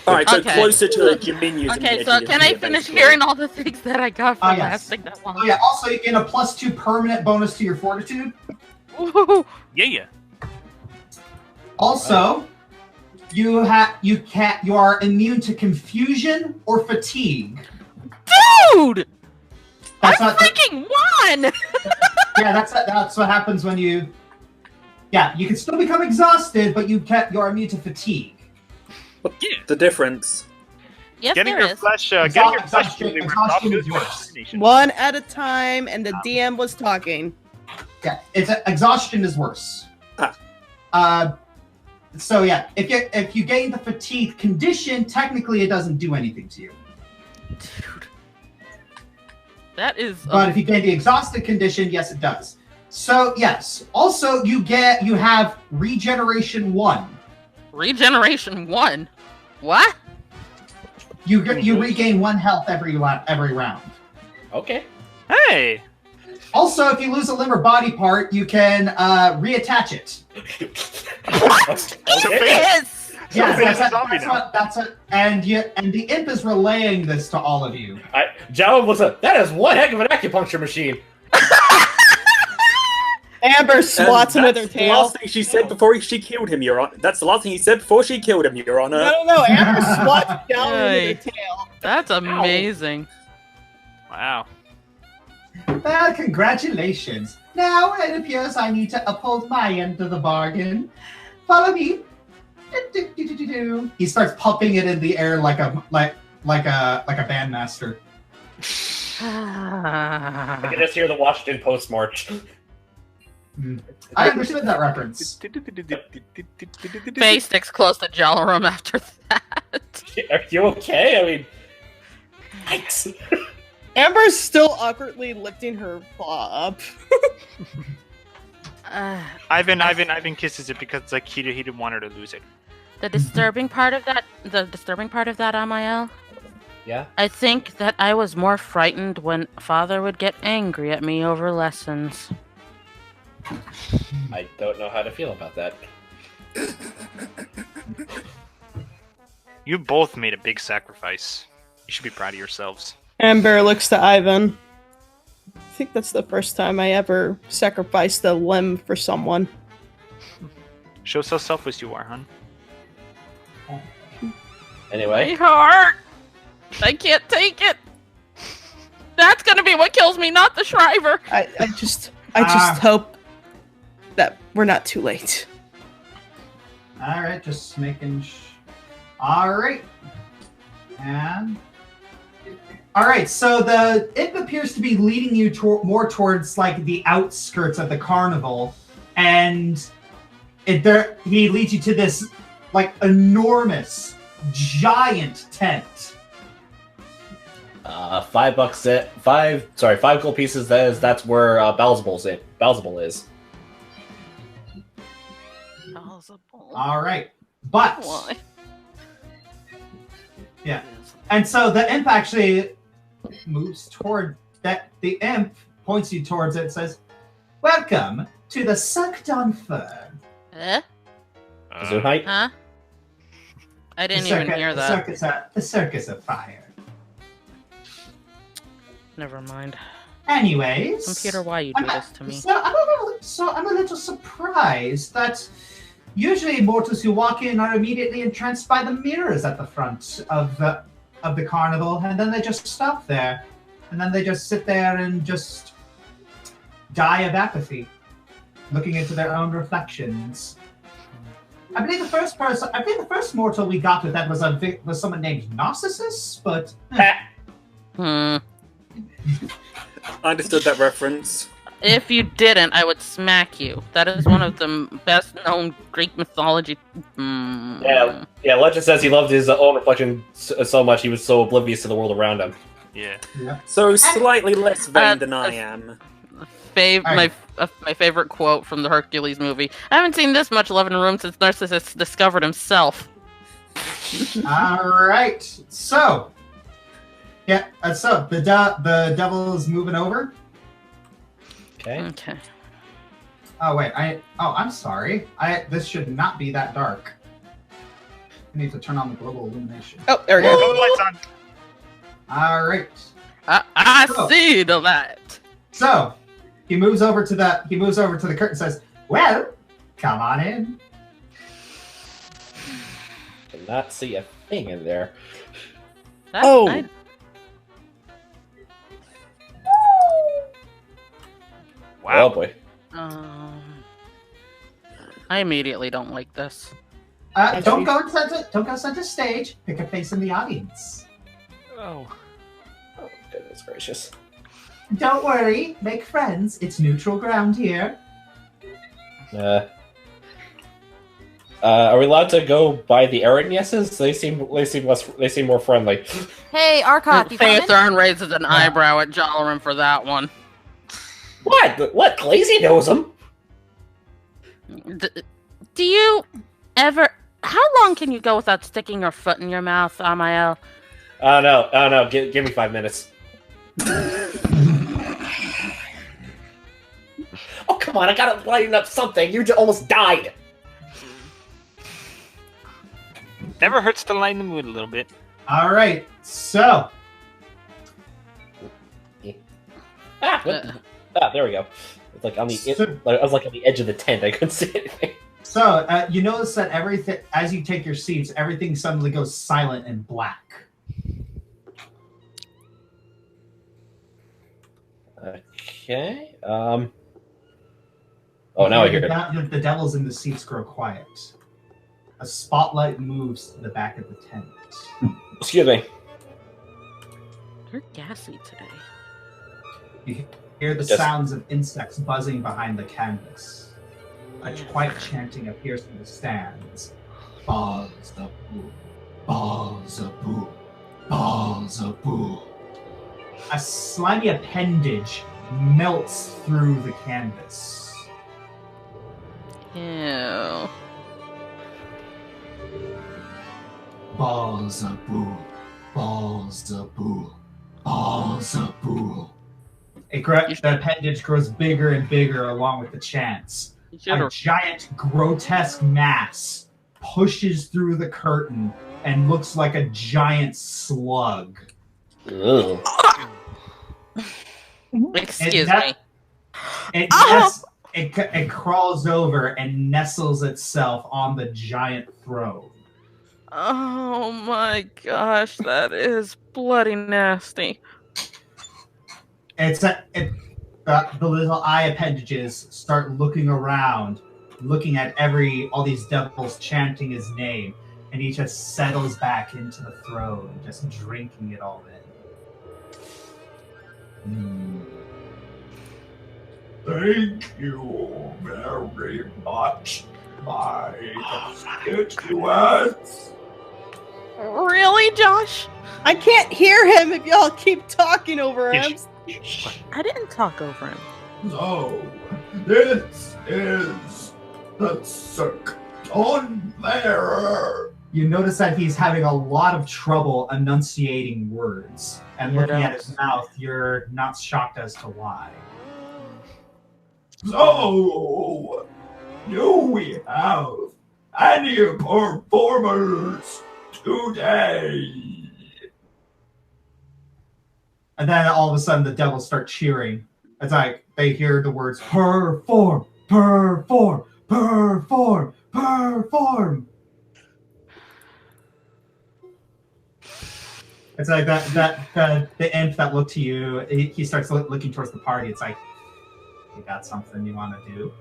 Alright, so Okay. closer to Jiminia's Okay, immunity so than can I fear, finish basically. hearing all the things that I got from yes. lasting that long? Oh yeah, also you gain a +2 permanent bonus to your fortitude. Woohoo. Yeah. Also, you are immune to confusion or fatigue. Dude! That's I not freaking won! yeah, that's what happens when you. Yeah, you can still become exhausted, but you're immune to fatigue. What's the difference? Yes, Getting there your is. flesh, Exhaustion really is works worse. One at a time, and the DM was talking. Yeah, exhaustion is worse. So yeah, if you gain the fatigue condition, technically it doesn't do anything to you. Dude. That is. But if you gain the exhausted condition, yes, it does. So yes. Also, you have regeneration 1. Regeneration 1. What? You regain 1 health every round. Okay. Hey! Also, if you lose a limb or body part, you can reattach it. Yes! Yeah, that's what. And the imp is relaying this to all of you. Jalo looks up. That is one heck of an acupuncture machine. Amber swats him with her The tail. last thing she said before she killed him, Your Honor. That's the last thing he said before she killed him, Your Honor. No. Amber swats down Yay. with her tail. That's amazing. Wow. Well, congratulations. Now it appears I need to uphold my end of the bargain. Follow me. He starts pumping it in the air like a bandmaster. I can just hear the Washington Post march. I understood that reference. Faye sticks close to Jalarum after that. Are you okay? I mean, yikes. Amber's still awkwardly lifting her paw up. Ivan kisses it because like he didn't want her to lose it. The disturbing part of that, Amael, Yeah? I think that I was more frightened when Father would get angry at me over lessons. I don't know how to feel about that. You both made a big sacrifice. You should be proud of yourselves. Amber looks to Ivan. I think that's the first time I ever sacrificed a limb for someone. Shows how selfless you are, hon. Anyway. My heart! I can't take it! That's gonna be what kills me, not the Shriver! I just hope that we're not too late. Alright, just making Alright. And... Alright, so it appears to be leading you more towards, like, the outskirts of the carnival. And he leads you to this, like, enormous, giant tent. $5 5 gold pieces. That's where Balzabul is. All right, but Why? yeah, and so the imp actually moves toward that. The imp points you towards it and says, "Welcome to the Sucked On Fur." Eh? Gesundheit? Huh? I didn't even hear that. The circus of fire. Never mind. Anyways, Computer, why you do this to me? So I'm a little surprised that usually mortals who walk in are immediately entranced by the mirrors at the front of the carnival, and then they just stop there, and then they just sit there and just die of apathy, looking into their own reflections. I believe the first mortal we got with that was someone named Narcissus, but. I understood that reference. If you didn't, I would smack you. That is one of the best-known Greek mythology. Yeah. Legend says he loved his own reflection so much he was so oblivious to the world around him. Yeah. So slightly less vain than I am. My favorite quote from the Hercules movie. I haven't seen this much love in a room since Narcissus discovered himself. All right, so yeah, so the devil is moving over. Okay. Oh wait, I'm sorry. This should not be that dark. I need to turn on the global illumination. Oh, there we go. Oh, the lights on. All right. I see the light. So he moves over to the curtain and says, "Well, come on in." Cannot see a thing in there. Wow. Oh boy. I immediately don't like this. Don't go center stage. Pick a place in the audience. Oh. Oh goodness gracious. Don't worry, make friends. It's neutral ground here. Are we allowed to go by the Aragnesses? They seem more friendly. Hey, Arcot, you coming? Faethorn raises an eyebrow at Jalarim for that one. What? Glazy knows him. Do you ever? How long can you go without sticking your foot in your mouth, Amael? Oh no. Give me 5 minutes. come on, I gotta lighten up something. You almost died. Never hurts to lighten the mood a little bit. All right, so There we go. It's like on the I was like on the edge of the tent. I couldn't see anything. so you notice that everything, as you take your seats, everything suddenly goes silent and black. Okay. Oh, now I hear it. The devils in the seats grow quiet. A spotlight moves to the back of the tent. Excuse me. You're gassy today. You hear the sounds of insects buzzing behind the canvas. A quiet chanting appears from the stands. Balls-a-boo, balls-a-boo, balls-a-boo. A slimy appendage melts through the canvas. Ew. Balls-a-boo, balls-a-boo, balls-a-boo. The appendage grows bigger and bigger along with the chants. A giant, grotesque mass pushes through the curtain and looks like a giant slug. Ugh. Excuse me. It crawls over and nestles itself on the giant throne. Oh my gosh, that is bloody nasty. The little eye appendages start looking around, looking at all these devils chanting his name, and he just settles back into the throne, just drinking it all in. Thank you very much, my constituents. Really, Josh? I can't hear him if y'all keep talking over him. I didn't talk over him. So, this is the Circuiton Bearer. You notice that he's having a lot of trouble enunciating words. And looking at his mouth, you're not shocked as to why. So, do we have any performers today? And then all of a sudden the devils start cheering. It's like they hear the words perform, perform, perform, perform. It's like the imp that looked to you, he starts looking towards the party. It's like, you got something you want to do?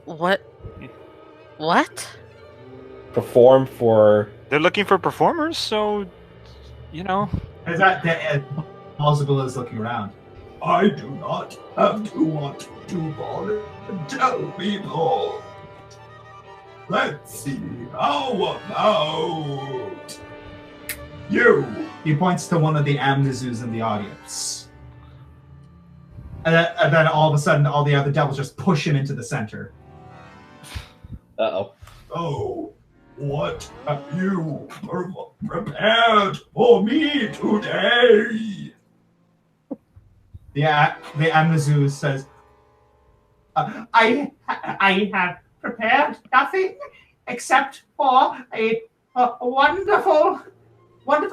What? What? Perform for... They're looking for performers, so, you know. Is that Plausible is looking around? I do not have to want to volunteer people. Let's see, how about you? He points to one of the Amnesus in the audience. And then all of a sudden, all the other devils just push him into the center. Uh-oh. Oh, what have you prepared for me today? Yeah, the Amnesu says, I have prepared nothing except for a wonderful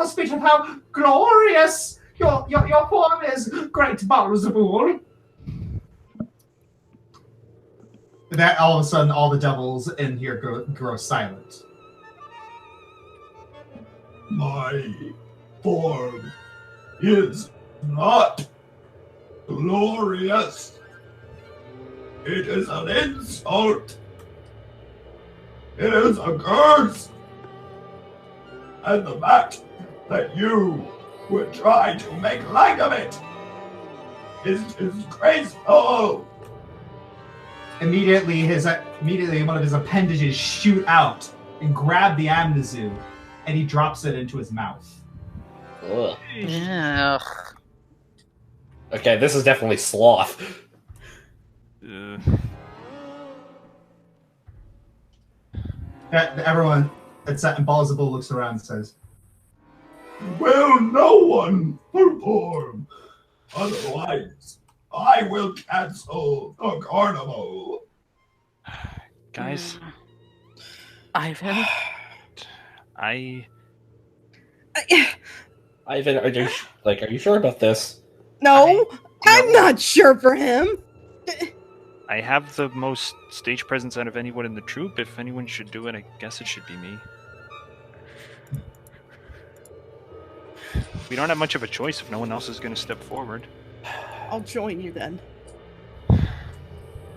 speech of how glorious your form is, great Barzabul. That all of a sudden, all the devils in here grow silent. My form is not glorious. It is an insult. It is a curse. And the fact that you would try to make light of it is disgraceful. Immediately, one of his appendages shoot out and grab the Amnesu, and he drops it into his mouth. Ugh. Yeah. Okay, this is definitely sloth. Everyone that's at Implausible looks around and says, "Will no one perform?" Otherwise, I will cancel the carnival. Guys, Ivan. Ivan, are you sure about this? No, I'm not sure for him. I have the most stage presence out of anyone in the troupe. If anyone should do it, I guess it should be me. We don't have much of a choice if no one else is going to step forward. I'll join you then.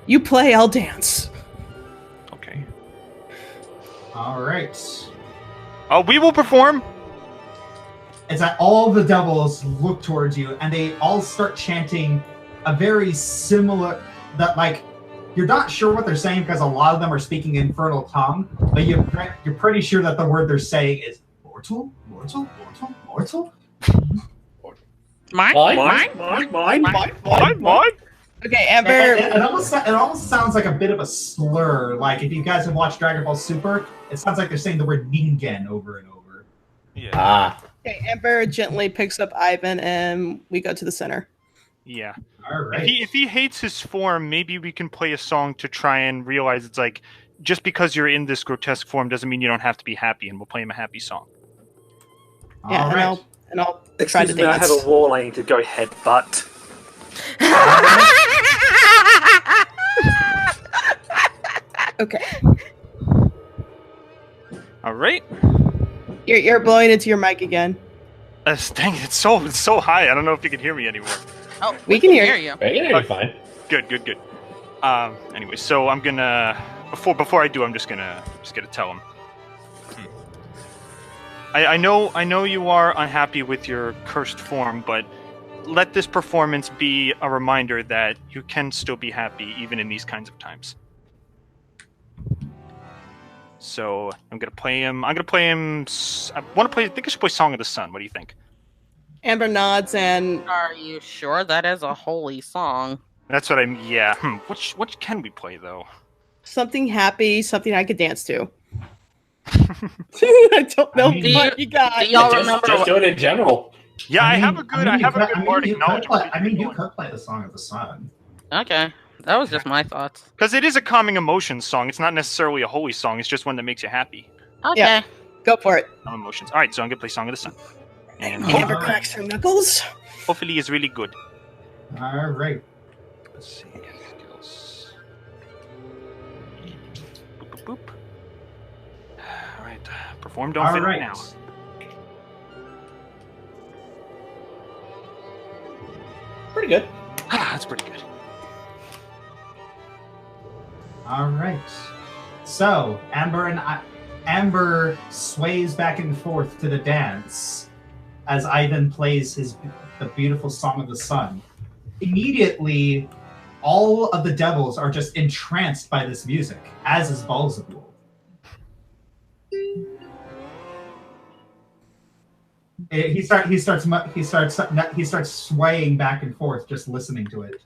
You play, I'll dance. Okay. All right. Oh, we will perform! It's that all the devils look towards you, and they all start chanting a very similar, that like, you're not sure what they're saying because a lot of them are speaking infernal tongue, but you're pretty sure that the word they're saying is mortal, mortal, mortal, mortal. Mine. Okay, Amber. It almost sounds like a bit of a slur. Like if you guys have watched Dragon Ball Super, it sounds like they're saying the word ningen over and over. Yeah. Ah. Okay, Amber gently picks up Ivan, and we go to the center. Yeah. All right. If he hates his form, maybe we can play a song to try and realize it's like, just because you're in this grotesque form doesn't mean you don't have to be happy, and we'll play him a happy song. Yeah, All right. and I'll try to Excuse me, I dance. have a wall I need to go headbutt. Okay. All right. You're blowing into your mic again. Dang, it's so high. I don't know if you can hear me anymore. Oh, We can hear you. Right, you're fine. Good. Anyway, so I'm gonna before I do, I'm just gonna tell him. I know you are unhappy with your cursed form, but let this performance be a reminder that you can still be happy even in these kinds of times. So I'm gonna play him. I think I should play "Song of the Sun." What do you think? Amber nods and Are you sure that is a holy song? That's what I'm. Yeah. What can we play though? something happy, something I could dance to. I don't know what you got. Do y'all Just remember? do it in general. Yeah, I have a good bardic knowledge. You could play the Song of the Sun. Okay, that was just my thoughts. Because it is a calming emotions song. It's not necessarily a holy song. It's just one that makes you happy. Okay. Yeah. Go for it. Calm emotions. All right, so I'm gonna play "Song of the Sun," and Amber cracks her knuckles. hopefully it's really good. All right. Let's see. Skills. Boop, boop, boop. All right. Perform, don't All fit right. now. Pretty good. That's pretty good. All right. So Amber sways back and forth to the dance as Ivan plays the beautiful Song of the Sun. Immediately, all of the devils are just entranced by this music, as is Balzabul. He starts swaying back and forth, just listening to it.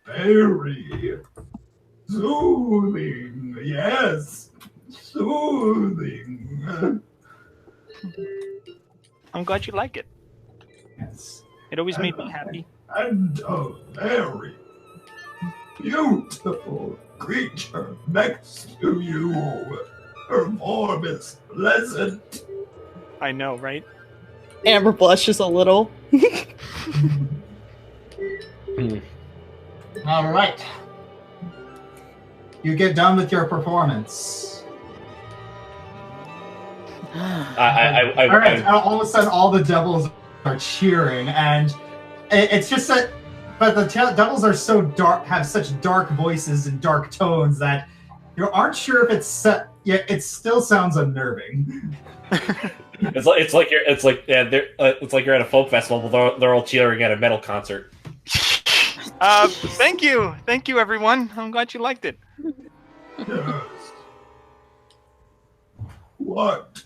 Very soothing, yes, soothing. I'm glad you like it. Yes, It always made me happy. and a very beautiful creature next to you. Her form is pleasant. I know, right? Amber blushes a little. All right. You get done with your performance. All right. All of a sudden, all the devils are cheering, and it's just that. But the devils are so dark, have such dark voices and dark tones that you aren't sure if it's. Yeah, it still sounds unnerving. It's like you're at a folk festival, but they're all cheering at a metal concert. Thank you, everyone. I'm glad you liked it. Yes. What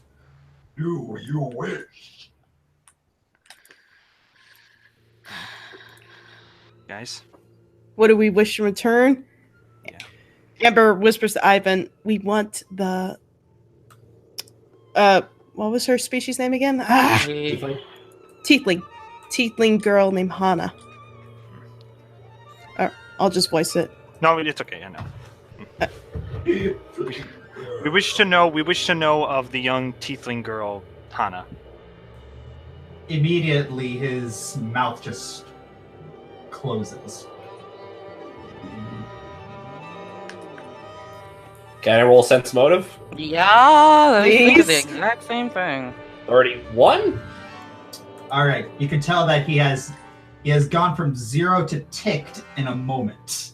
do you wish? Guys, What do we wish in return? Yeah. Amber whispers to Ivan, we want the what was her species name again? Tiefling girl named Hana. I'll just voice it. No, it's okay. I know. We wish to know of the young tiefling girl, Hana. Immediately, his mouth just closes. Can I roll sense motive? Yeah, I was thinking the Please? exact same thing. 31? All right, you can tell that he has gone from 0 to ticked in a moment.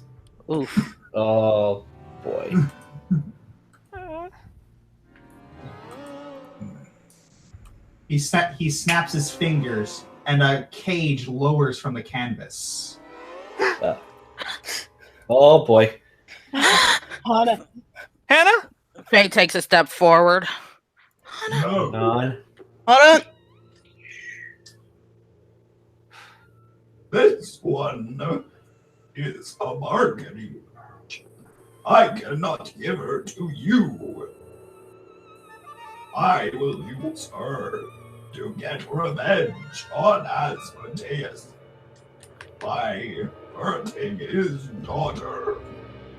Oof. Oh, boy. He snaps his fingers, and a cage lowers from the canvas. Oh, boy. Hana. Hannah? Faye takes a step forward. No. None. Hana. This one is a bargaining. I cannot give her to you. I will use her to get revenge on Asmodeus by hurting his daughter.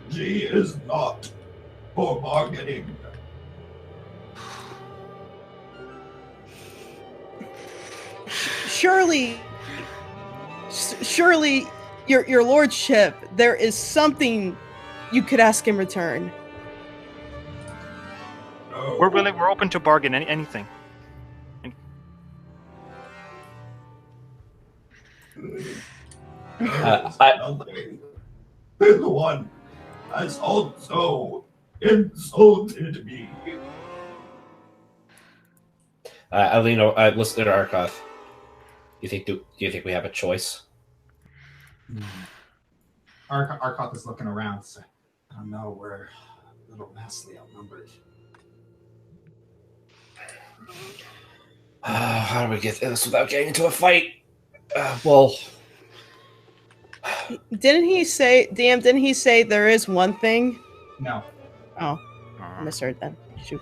She is not for bargaining. Surely, your lordship, there is something you could ask in return. No. We're willing. We're open to bargain. Anything. Nothing. This one has also insulted me. I listen to Arkoth. Do you think we have a choice? Arkoth is looking around. So, I don't know. We're a little vastly outnumbered. How do we get this without getting into a fight? Well, Didn't he say there is one thing? No. Oh, I misheard then. Shoot.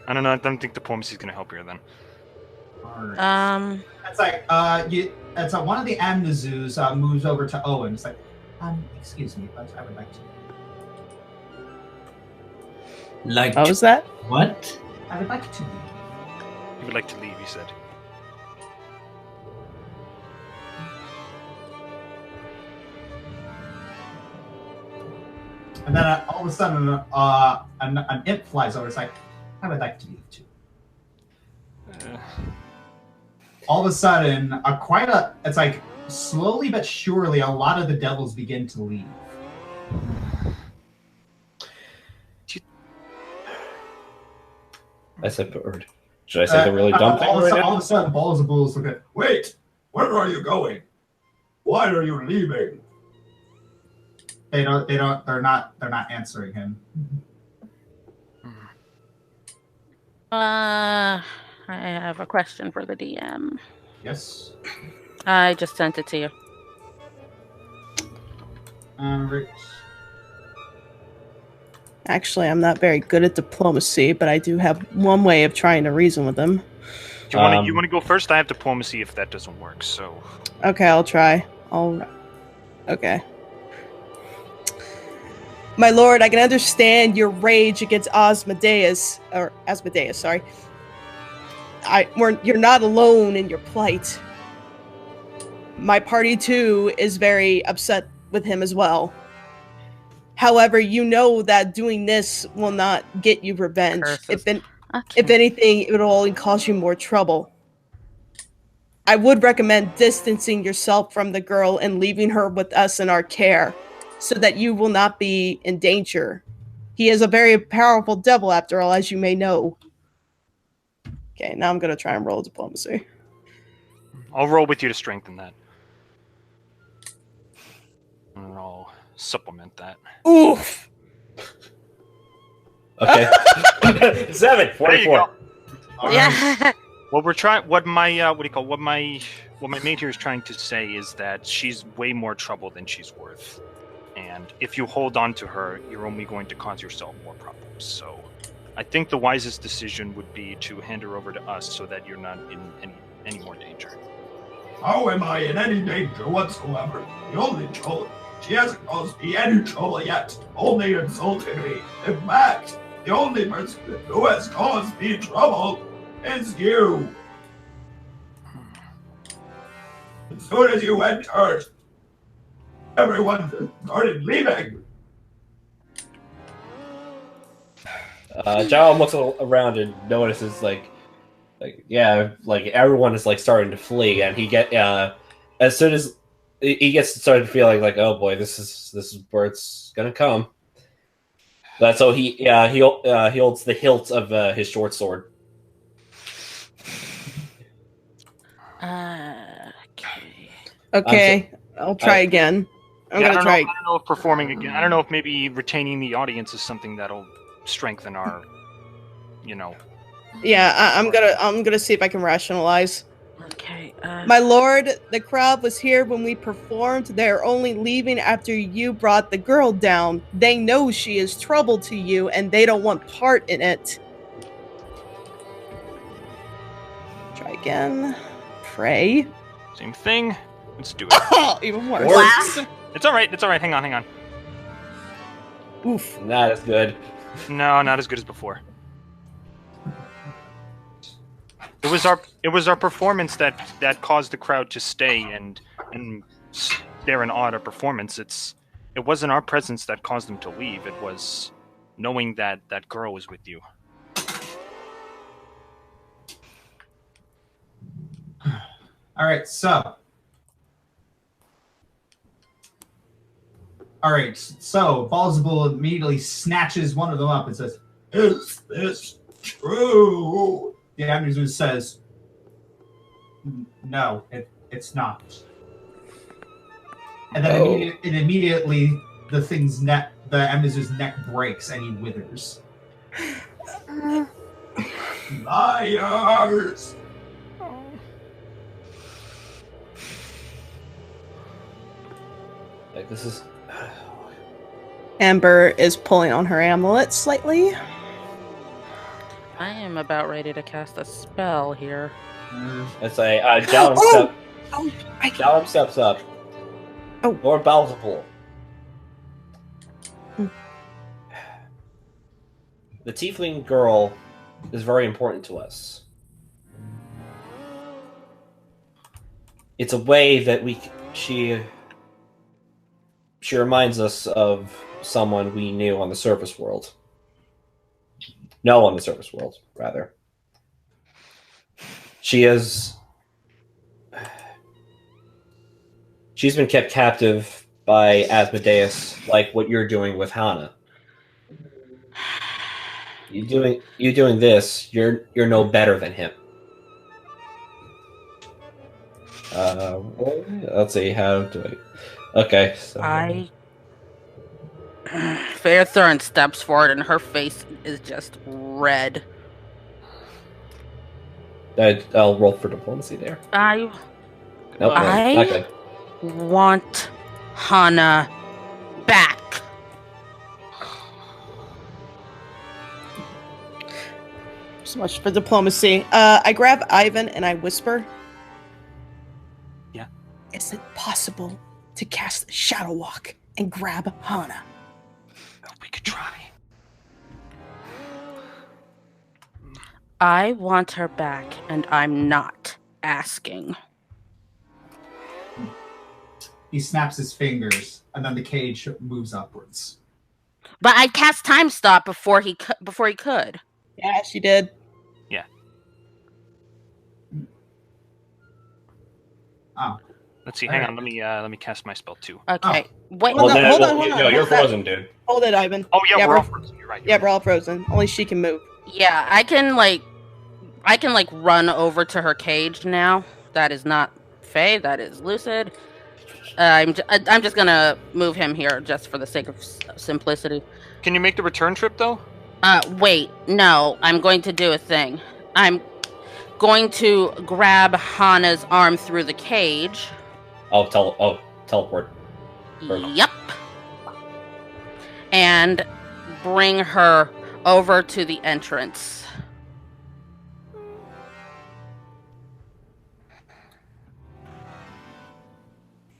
I don't know. I don't think diplomacy is going to help here then. All right. It's like it's one of the Amnazus moves over to Owen. It's like, excuse me, but I would like to. Like What was that? what? I would like to. You would like to leave, he said. And then all of a sudden, an imp flies over. It's like, I would like to leave too. All of a sudden, it's like slowly but surely, a lot of the devils begin to leave. I said bird. Should I say the really dumb thing? All of a sudden, balls of bulls look at. Wait, where are you going? Why are you leaving? They're not answering him. I have a question for the DM. Yes. I just sent it to you. Right. Actually, I'm not very good at diplomacy, but I do have one way of trying to reason with them. You want to go first? I have diplomacy if that doesn't work. So. Okay, I'll try. Okay. My lord, I can understand your rage against Asmodeus, sorry. You're not alone in your plight. My party, too, is very upset with him as well. However, you know that doing this will not get you revenge. If anything, it will only cause you more trouble. I would recommend distancing yourself from the girl and leaving her with us in our care, so that you will not be in danger. He is a very powerful devil, after all, as you may know. Okay, now I'm going to try and roll diplomacy. I'll roll with you to strengthen that. And I'll supplement that. Oof! Okay. 7, 44. Yeah. What my mate here is trying to say is that she's way more trouble than she's worth. And if you hold on to her, you're only going to cause yourself more problems. So I think the wisest decision would be to hand her over to us so that you're not in any any more danger. How am I in any danger whatsoever? The only trouble, she hasn't caused me any trouble yet, only insulted me. In fact, the only person who has caused me trouble is you. As soon as you entered, everyone started leaving. John looks around and notices like everyone is like starting to flee, and as soon as he gets started feeling like, oh boy, this is where it's gonna come. But so he holds the hilt of his short sword. Okay. Okay, I'll try again. I'm gonna try. I don't know if performing again. I don't know if maybe retaining the audience is something that'll strengthen our, Yeah, I'm gonna see if I can rationalize. Okay. My lord, the crowd was here when we performed. They're only leaving after you brought the girl down. They know she is trouble to you, and they don't want part in it. Try again. Pray. Same thing. Let's do it. Oh, even worse. It's all right. It's all right. Hang on. Oof. Not as good. No, not as good as before. It was our performance that caused the crowd to stay and stare in awe at our performance. It wasn't our presence that caused them to leave. It was knowing that that girl was with you. All right, so Balzable immediately snatches one of them up and says, "Is this true?" The Amazon says, "No, it's not." And then immediately the Amazon's neck breaks and he withers. Liars! Like, this is... Amber is pulling on her amulet slightly. I am about ready to cast a spell here. It's Jalum steps up. Oh. Lord Balzapul. The tiefling girl is very important to us. It's a way that she reminds us of someone we knew on the surface world. No, on the surface world, rather. She's been kept captive by Asmodeus, like what you're doing with Hana. You doing this, you're no better than him. Let's see, how do I... Okay, so... Fairthorn steps forward and her face is just red. I'll roll for diplomacy there. I Nope, not good. want Hana back. So much for diplomacy. I grab Ivan and I whisper. Yeah. Is it possible to cast Shadow Walk and grab Hana? We could try. I want her back, and I'm not asking. He snaps his fingers, and then the cage moves upwards. But I cast Time Stop before he could. Yeah, she did. Yeah. Oh. Let's see. Hang on. Let me cast my spell too. Okay. Wait. Hold on. No, you're frozen, dude. Hold it, Ivan. Oh yeah, we're we're all frozen. You're right. Yeah, we're all frozen. Only she can move. Yeah, I can run over to her cage now. That is not Faye. That is Lucid. I'm just gonna move him here just for the sake of simplicity. Can you make the return trip though? Wait. No, I'm going to do a thing. I'm going to grab Hana's arm through the cage. Teleport. Yep. And bring her over to the entrance.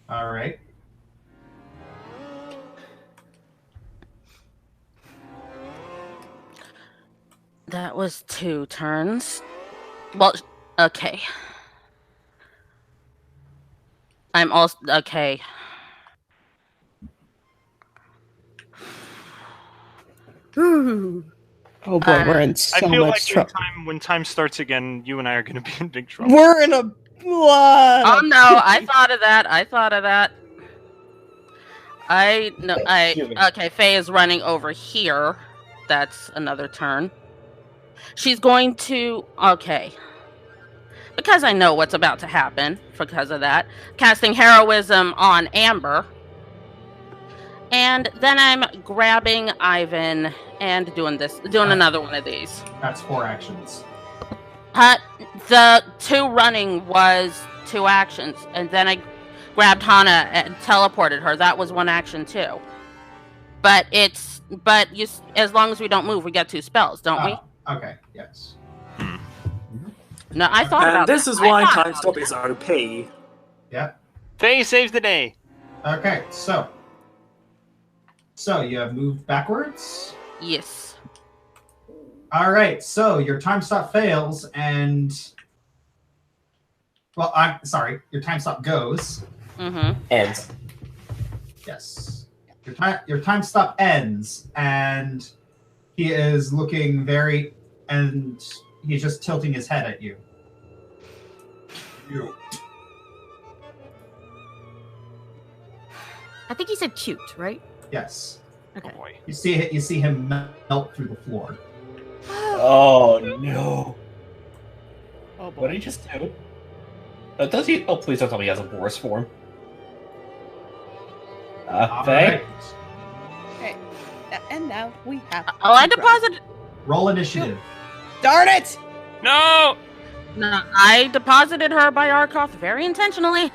All right. That was 2 turns. Well, okay. I'm also okay. Ooh. Oh boy, we're in I so feel like much trouble. when time starts again, you and I are going to be in big trouble. We're in a lot. Oh of- no, I thought of that. Excuse me. Okay, Faye is running over here. That's another turn. She's going to okay. Because I know what's about to happen because of that. Casting heroism on Amber. And then I'm grabbing Ivan and doing another one of these. That's 4 actions. The 2 running was 2 actions, and then I grabbed Hana and teleported her. That was 1 action too. But as long as we don't move, we get 2 spells, don't we? Okay. Yes. No, I thought about And this that. is I why thought time about stop that. is OP. Yep. Faye saves the day. Okay. So you have moved backwards. Yes. All right. So your time stop fails, and well, I'm sorry. Your time stop goes. Mm-hmm. Ends. Yes. Your time stop ends, and he is looking and he's just tilting his head at you. I think he said cute, right? Yes. Oh boy. You see him melt through the floor. Oh no! Oh boy. What did he just do? Does he? Oh, please don't tell me he has a Boris form. All Faye? right. Okay. And now we have. Oh, I to grab- deposited. Roll initiative. Darn it! No! No, I deposited her by Arkoth very intentionally.